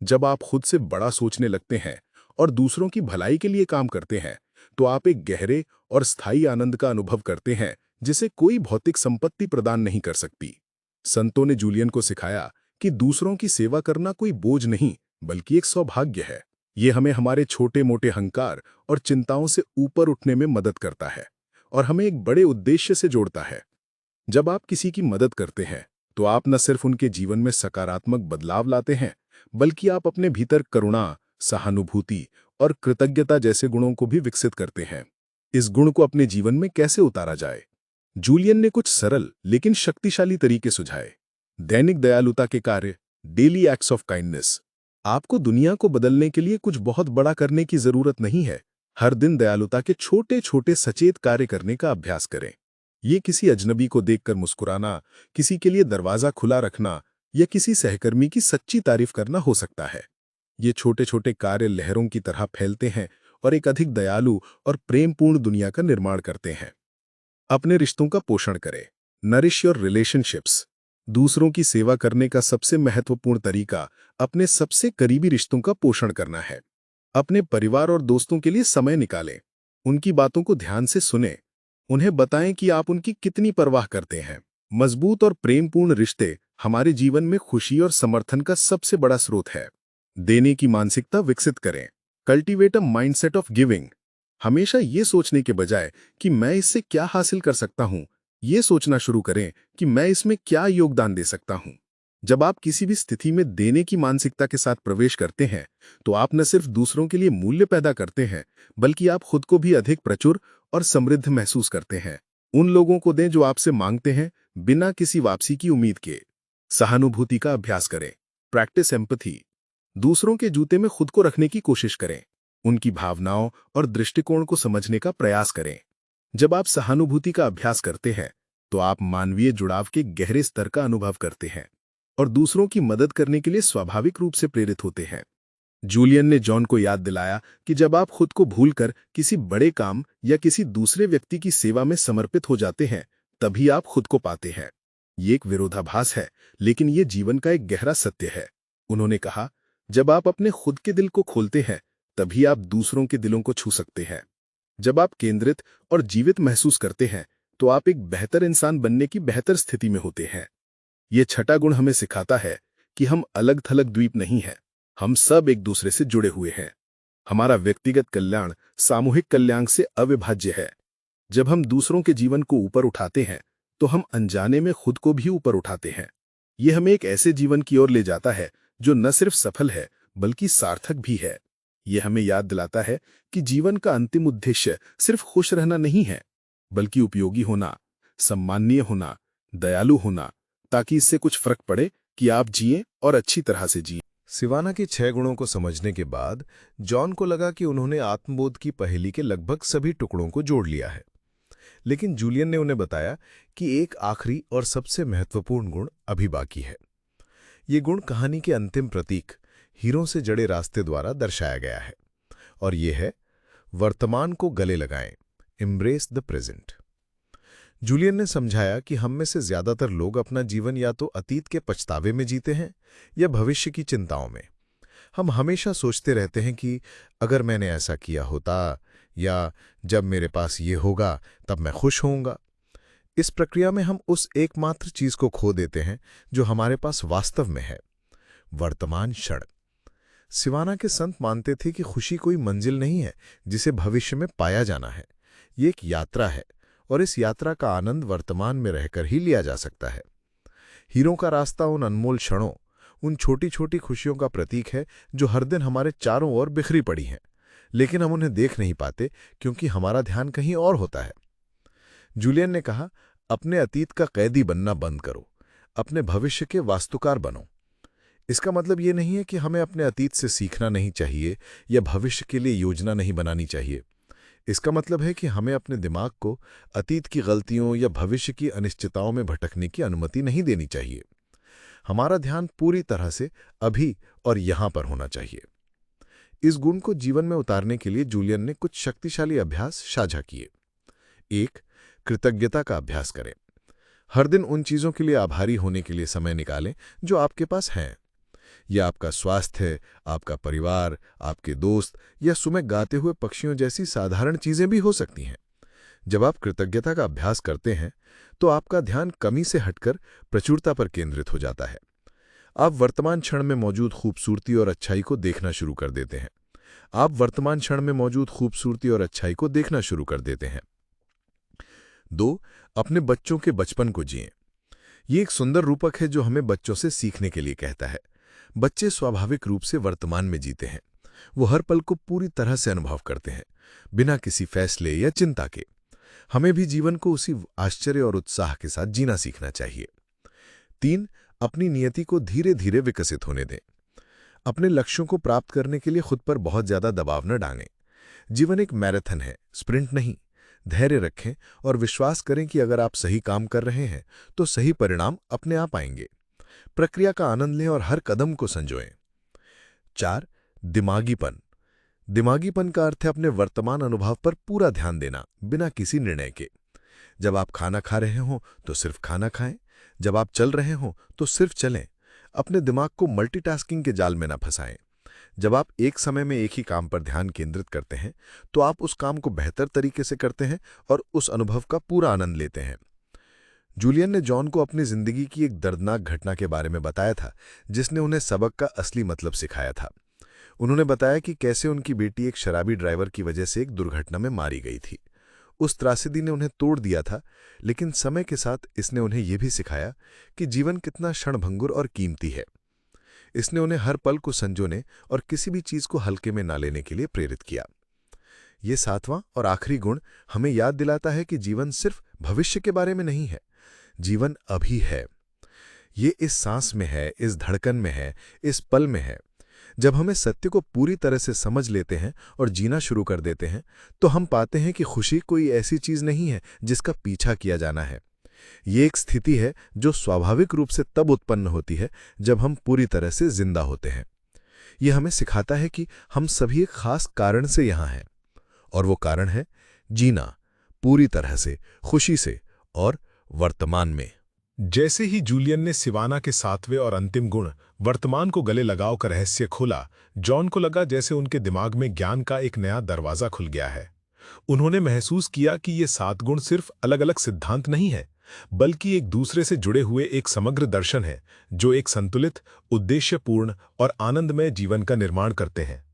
जब आप खुद से बड़ा सोचने लगते हैं और दूसरों की भलाई के लिए काम करते हैं, तो आप एक गहरे और स्थायी आनंद का अनुभव करते हैं जिसे कोई भौतिक संपत्ति प्रदान नहीं कर सकती। संतों ने जूलियन को सिखाया कि दूसरों की सेवा करना कोई बोझ नहीं बल्कि एक सौभाग्य है। ये हमें हमारे छोटे मोटे अहंकार और चिंताओं से ऊपर उठने में मदद करता है और हमें एक बड़े उद्देश्य से जोड़ता है। जब आप किसी की मदद करते हैं तो आप न सिर्फ उनके जीवन में सकारात्मक बदलाव लाते हैं, बल्कि आप अपने भीतर करुणा, सहानुभूति और कृतज्ञता जैसे गुणों को भी विकसित करते हैं। इस गुण को अपने जीवन में कैसे उतारा जाए? जूलियन ने कुछ सरल लेकिन शक्तिशाली तरीके सुझाए। दैनिक दयालुता के कार्य, डेली एक्ट्स ऑफ काइंडनेस। आपको दुनिया को बदलने के लिए कुछ बहुत बड़ा करने की जरूरत नहीं है। हर दिन दयालुता के छोटे छोटे सचेत कार्य करने का अभ्यास करें। ये किसी अजनबी को देखकर मुस्कुराना, किसी के लिए दरवाजा खुला रखना या किसी सहकर्मी की सच्ची तारीफ करना हो सकता है। ये छोटे छोटे कार्य लहरों की तरह फैलते हैं और एक अधिक दयालु और प्रेमपूर्ण दुनिया का निर्माण करते हैं। अपने रिश्तों का पोषण करें। Nourish your relationships. दूसरों की सेवा करने का सबसे महत्वपूर्ण तरीका अपने सबसे करीबी रिश्तों का पोषण करना है। अपने परिवार और दोस्तों के लिए समय निकालें। उनकी बातों को ध्यान से सुनें। उन्हें बताएं कि आप उनकी कितनी परवाह करते हैं। मजबूत और प्रेमपूर्ण रिश्ते हमारे जीवन में खुशी और समर्थन का सबसे बड़ा स्रोत है। देने की मानसिकता विकसित करें। Cultivate a mindset of giving. हमेशा ये सोचने के बजाय कि मैं इससे क्या हासिल कर सकता हूं, ये सोचना शुरू करें कि मैं इसमें क्या योगदान दे सकता हूं। जब आप किसी भी स्थिति में देने की मानसिकता के साथ प्रवेश करते हैं, तो आप न सिर्फ दूसरों के लिए मूल्य पैदा करते हैं, बल्कि आप खुद को भी अधिक प्रचुर और समृद्ध महसूस करते हैं। उन लोगों को दें जो आपसे मांगते हैं, बिना किसी वापसी की उम्मीद के। सहानुभूति का अभ्यास करें। Practice empathy. दूसरों के जूते में खुद को रखने की कोशिश करें। उनकी भावनाओं और दृष्टिकोण को समझने का प्रयास करें। जब आप सहानुभूति का अभ्यास करते हैं तो आप मानवीय जुड़ाव के गहरे स्तर का अनुभव करते हैं और दूसरों की मदद करने के लिए स्वाभाविक रूप से प्रेरित होते हैं। जूलियन ने जॉन को याद दिलाया कि जब आप खुद को भूलकर किसी बड़े काम या किसी दूसरे व्यक्ति की सेवा में समर्पित हो जाते हैं, तभी आप खुद को पाते हैं। ये एक विरोधाभास है, लेकिन ये जीवन का एक गहरा सत्य है। उन्होंने कहा, जब आप अपने खुद के दिल को खोलते हैं, तभी आप दूसरों के दिलों को छू सकते हैं। जब आप केंद्रित और जीवित महसूस करते हैं, तो आप एक बेहतर इंसान बनने की बेहतर स्थिति में होते हैं। ये छठा गुण हमें सिखाता है कि हम अलग थलग द्वीप नहीं हैं, हम सब एक दूसरे से जुड़े हुए हैं। हमारा व्यक्तिगत कल्याण सामूहिक कल्याण से अविभाज्य है। जब हम दूसरों के जीवन को ऊपर उठाते हैं, तो हम अनजाने में खुद को भी ऊपर उठाते हैं। ये हमें एक ऐसे जीवन की ओर ले जाता है जो न सिर्फ सफल है, बल्कि सार्थक भी है। ये हमें याद दिलाता है कि जीवन का अंतिम उद्देश्य सिर्फ खुश रहना नहीं है, बल्कि उपयोगी होना, सम्माननीय होना, दयालु होना, ताकि इससे कुछ फर्क पड़े कि आप जिएं और अच्छी तरह से जिएं। सिवाना के 6 गुणों को समझने के बाद जॉन को लगा कि उन्होंने आत्मबोध की पहेली के लगभग सभी टुकड़ों को जोड़ लिया है। लेकिन जूलियन ने उन्हें बताया कि एक आखिरी और सबसे महत्वपूर्ण गुण अभी बाकी है। ये गुण कहानी के अंतिम प्रतीक हीरों से जड़े रास्ते द्वारा दर्शाया गया है, और ये है वर्तमान को गले लगाएं, एम्ब्रेस द प्रेजेंट। जूलियन ने समझाया कि हम में से ज्यादातर लोग अपना जीवन या तो अतीत के पछतावे में जीते हैं या भविष्य की चिंताओं में। हम हमेशा सोचते रहते हैं कि अगर मैंने ऐसा किया होता, या जब मेरे पास ये होगा तब मैं खुश होऊंगा। इस प्रक्रिया में हम उस एकमात्र चीज को खो देते हैं जो हमारे पास वास्तव में है, वर्तमान क्षण। सिवाना के संत मानते थे कि खुशी कोई मंजिल नहीं है जिसे भविष्य में पाया जाना है। ये एक यात्रा है, और इस यात्रा का आनंद वर्तमान में रहकर ही लिया जा सकता है। हीरों का रास्ता उन अनमोल क्षणों, उन छोटी छोटी खुशियों का प्रतीक है जो हर दिन हमारे चारों ओर बिखरी पड़ी हैं, लेकिन हम उन्हें देख नहीं पाते क्योंकि हमारा ध्यान कहीं और होता है। जूलियन ने कहा, अपने अतीत का कैदी बनना बंद करो, अपने भविष्य के वास्तुकार बनो। इसका मतलब ये नहीं है कि हमें अपने अतीत से सीखना नहीं चाहिए या भविष्य के लिए योजना नहीं बनानी चाहिए। इसका मतलब है कि हमें अपने दिमाग को अतीत की गलतियों या भविष्य की अनिश्चितताओं में भटकने की अनुमति नहीं देनी चाहिए। हमारा ध्यान पूरी तरह से अभी और यहां पर होना चाहिए। इस गुण को जीवन में उतारने के लिए जूलियन ने कुछ शक्तिशाली अभ्यास साझा किए। 1. कृतज्ञता का अभ्यास करें। हर दिन उन चीजों के लिए आभारी होने के लिए समय निकालें जो आपके पास हैं। यह आपका स्वास्थ्य, आपका परिवार, आपके दोस्त या सुबह गाते हुए पक्षियों जैसी साधारण चीजें भी हो सकती हैं। जब आप कृतज्ञता का अभ्यास करते हैं तो आपका ध्यान कमी से हटकर प्रचुरता पर केंद्रित हो जाता है। आप वर्तमान क्षण में मौजूद खूबसूरती और अच्छाई को देखना शुरू कर देते हैं। 2. अपने बच्चों के बचपन को जिएं। ये एक सुंदर रूपक है जो हमें बच्चों से सीखने के लिए कहता है। बच्चे स्वाभाविक रूप से वर्तमान में जीते हैं। वो हर पल को पूरी तरह से अनुभव करते हैं, बिना किसी फैसले या चिंता के। हमें भी जीवन को उसी आश्चर्य और उत्साह के साथ जीना सीखना चाहिए। 3. अपनी नियति को धीरे धीरे विकसित होने दें। अपने लक्ष्यों को प्राप्त करने के लिए खुद पर बहुत ज्यादा दबाव न डालें। जीवन एक मैराथन है, स्प्रिंट नहीं। धैर्य रखें और विश्वास करें कि अगर आप सही काम कर रहे हैं तो सही परिणाम अपने आप आएंगे। प्रक्रिया का आनंद लें और हर कदम को संजोएं। 4. दिमागीपन। दिमागीपन का अर्थ है अपने वर्तमान अनुभव पर पूरा ध्यान देना, बिना किसी निर्णय के। जब आप खाना खा रहे हों तो सिर्फ खाना खाएं, जब आप चल रहे हों तो सिर्फ चलें। अपने दिमाग को मल्टीटास्किंग के जाल में न फंसाएं। जब आप एक समय में एक ही काम पर ध्यान केंद्रित करते हैं तो आप उस काम को बेहतर तरीके से करते हैं और उस अनुभव का पूरा आनंद लेते हैं। जूलियन ने जॉन को अपनी जिंदगी की एक दर्दनाक घटना के बारे में बताया था, जिसने उन्हें सबक का असली मतलब सिखाया था। उन्होंने बताया कि कैसे उनकी बेटी एक शराबी ड्राइवर की वजह से एक दुर्घटना में मारी गई थी। उस त्रासदी ने उन्हें तोड़ दिया था, लेकिन समय के साथ इसने उन्हें यह भी सिखाया कि जीवन कितना क्षणभंगुर और कीमती है। इसने उन्हें हर पल को संजोने और किसी भी चीज को हल्के में ना लेने के लिए प्रेरित किया। ये 7वां और आखिरी गुण हमें याद दिलाता है कि जीवन सिर्फ भविष्य के बारे में नहीं है, जीवन अभी है। ये इस सांस में है, इस धड़कन में है, इस पल में है। जब हमें सत्य को पूरी तरह से समझ लेते हैं और जीना शुरू कर देते हैं तो हम पाते हैं कि खुशी कोई ऐसी चीज नहीं है जिसका पीछा किया जाना है। ये एक स्थिति है जो स्वाभाविक रूप से तब उत्पन्न होती है जब हम पूरी तरह से जिंदा होते हैं। यह हमें सिखाता है कि हम सभी एक खास कारण से यहाँ हैं, और वो कारण है जीना पूरी तरह से खुशी से और वर्तमान में। जैसे ही जूलियन ने सिवाना के 7वें और अंतिम गुण वर्तमान को गले लगाओ का रहस्य खोला, जॉन को लगा जैसे उनके दिमाग में ज्ञान का एक नया दरवाजा खुल गया है। उन्होंने महसूस किया कि ये 7 गुण सिर्फ अलग-अलग सिद्धांत नहीं है, बल्कि एक दूसरे से जुड़े हुए एक समग्र दर्शन है जो एक संतुलित, उद्देश्यपूर्ण और आनंदमय जीवन का निर्माण करते हैं।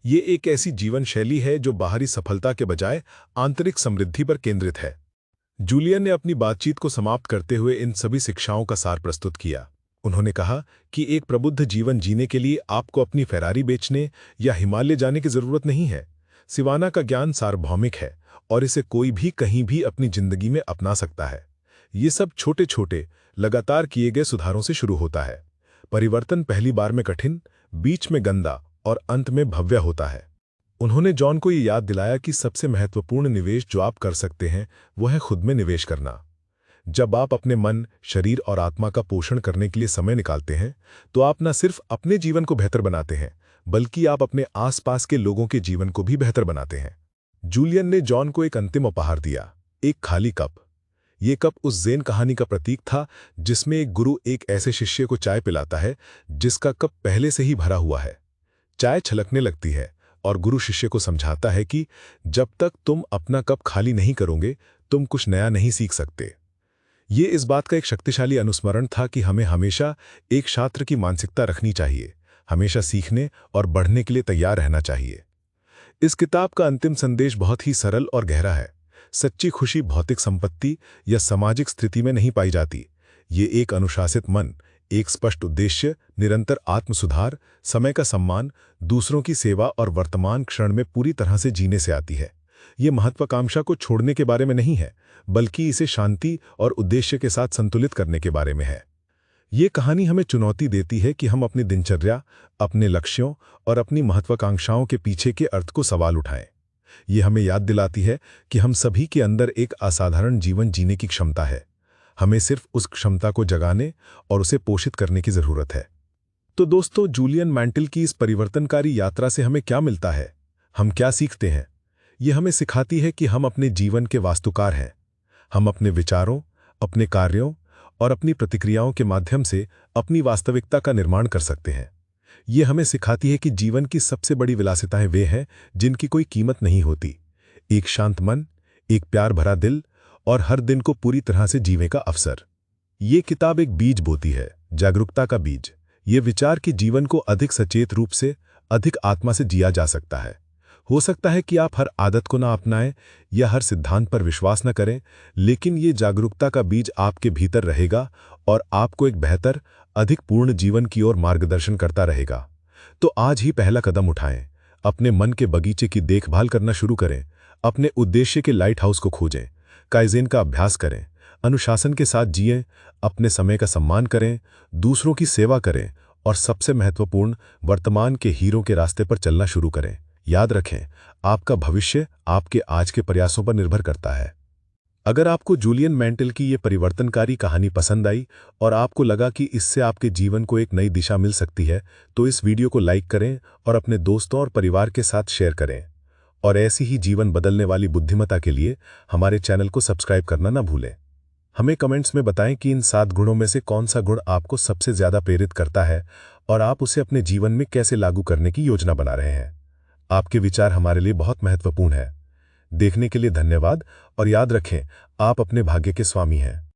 ये एक ऐसी जीवन शैली है जो बाहरी सफलता के बजाय आंतरिक समृद्धि पर केंद्रित है। जूलियन ने अपनी बातचीत को समाप्त करते हुए इन सभी शिक्षाओं का सार प्रस्तुत किया। उन्होंने कहा कि एक प्रबुद्ध जीवन जीने के लिए आपको अपनी फेरारी बेचने या हिमालय जाने की जरूरत नहीं है। सिवाना का ज्ञान सार्वभौमिक है और इसे कोई भी कहीं भी अपनी जिंदगी में अपना सकता है। ये सब छोटे छोटे लगातार किए गए सुधारों से शुरू होता है। परिवर्तन पहली बार में कठिन, बीच में गंदा और अंत में भव्य होता है। उन्होंने जॉन को ये याद दिलाया कि सबसे महत्वपूर्ण निवेश जो आप कर सकते हैं वो है खुद में निवेश करना। जब आप अपने मन, शरीर और आत्मा का पोषण करने के लिए समय निकालते हैं तो आप न सिर्फ अपने जीवन को बेहतर बनाते हैं, बल्कि आप अपने आसपास के लोगों के जीवन को भी बेहतर बनाते हैं। जूलियन ने जॉन को एक अंतिम उपहार दिया, एक खाली कप। ये कप उस ज़ेन कहानी का प्रतीक था जिसमें एक गुरु एक ऐसे शिष्य को चाय पिलाता है जिसका कप पहले से ही भरा हुआ है। चाय छलकने लगती है और गुरु शिष्य को समझाता है कि जब तक तुम अपना कप खाली नहीं करोगे तुम कुछ नया नहीं सीख सकते। ये इस बात का एक शक्तिशाली अनुस्मरण था कि हमें हमेशा एक छात्र की मानसिकता रखनी चाहिए, हमेशा सीखने और बढ़ने के लिए तैयार रहना चाहिए। इस किताब का अंतिम संदेश बहुत ही सरल और गहरा है। सच्ची खुशी भौतिक संपत्ति या सामाजिक स्थिति में नहीं पाई जाती। ये एक अनुशासित मन, एक स्पष्ट उद्देश्य, निरंतर आत्मसुधार, समय का सम्मान, दूसरों की सेवा और वर्तमान क्षण में पूरी तरह से जीने से आती है। ये महत्वाकांक्षा को छोड़ने के बारे में नहीं है, बल्कि इसे शांति और उद्देश्य के साथ संतुलित करने के बारे में है। ये कहानी हमें चुनौती देती है कि हम अपनी दिनचर्या, अपने लक्ष्यों और अपनी महत्वाकांक्षाओं के पीछे के अर्थ को सवाल उठाएं। ये हमें याद दिलाती है कि हम सभी के अंदर एक असाधारण जीवन जीने की क्षमता है। हमें सिर्फ उस क्षमता को जगाने और उसे पोषित करने की जरूरत है। तो दोस्तों, जूलियन मैंटल की इस परिवर्तनकारी यात्रा से हमें क्या मिलता है? हम क्या सीखते हैं? ये हमें सिखाती है कि हम अपने जीवन के वास्तुकार हैं। हम अपने विचारों, अपने कार्यों और अपनी प्रतिक्रियाओं के माध्यम से अपनी वास्तविकता का निर्माण कर सकते हैं। ये हमें सिखाती है कि जीवन की सबसे बड़ी विलासिताएं वे हैं जिनकी कोई कीमत नहीं होती। एक शांत मन, एक प्यार भरा दिल और हर दिन को पूरी तरह से जीने का अवसर। ये किताब एक बीज बोती है, जागरूकता का बीज। ये विचार कि जीवन को अधिक सचेत रूप से, अधिक आत्मा से जिया जा सकता है। हो सकता है कि आप हर आदत को ना अपनाएं या हर सिद्धांत पर विश्वास न करें, लेकिन ये जागरूकता का बीज आपके भीतर रहेगा और आपको एक बेहतर, अधिक पूर्ण जीवन की ओर मार्गदर्शन करता रहेगा। तो आज ही पहला कदम उठाएं, अपने मन के बगीचे की देखभाल करना शुरू करें, अपने उद्देश्य के लाइट हाउस को खोजें, काइज़ेन का अभ्यास करें, अनुशासन के साथ जिएं, अपने समय का सम्मान करें, दूसरों की सेवा करें और सबसे महत्वपूर्ण, वर्तमान के हीरों के रास्ते पर चलना शुरू करें। याद रखें, आपका भविष्य आपके आज के प्रयासों पर निर्भर करता है। अगर आपको जूलियन मैंटल की ये परिवर्तनकारी कहानी पसंद आई और आपको लगा कि इससे आपके जीवन को एक नई दिशा मिल सकती है, तो इस वीडियो को लाइक करें और अपने दोस्तों और परिवार के साथ शेयर करें। और ऐसी ही जीवन बदलने वाली बुद्धिमत्ता के लिए हमारे चैनल को सब्सक्राइब करना ना भूलें। हमें कमेंट्स में बताएं कि इन 7 गुणों में से कौन सा गुण आपको सबसे ज्यादा प्रेरित करता है और आप उसे अपने जीवन में कैसे लागू करने की योजना बना रहे हैं। आपके विचार हमारे लिए बहुत महत्वपूर्ण है। देखने के लिए धन्यवाद और याद रखें, आप अपने भाग्य के स्वामी हैं।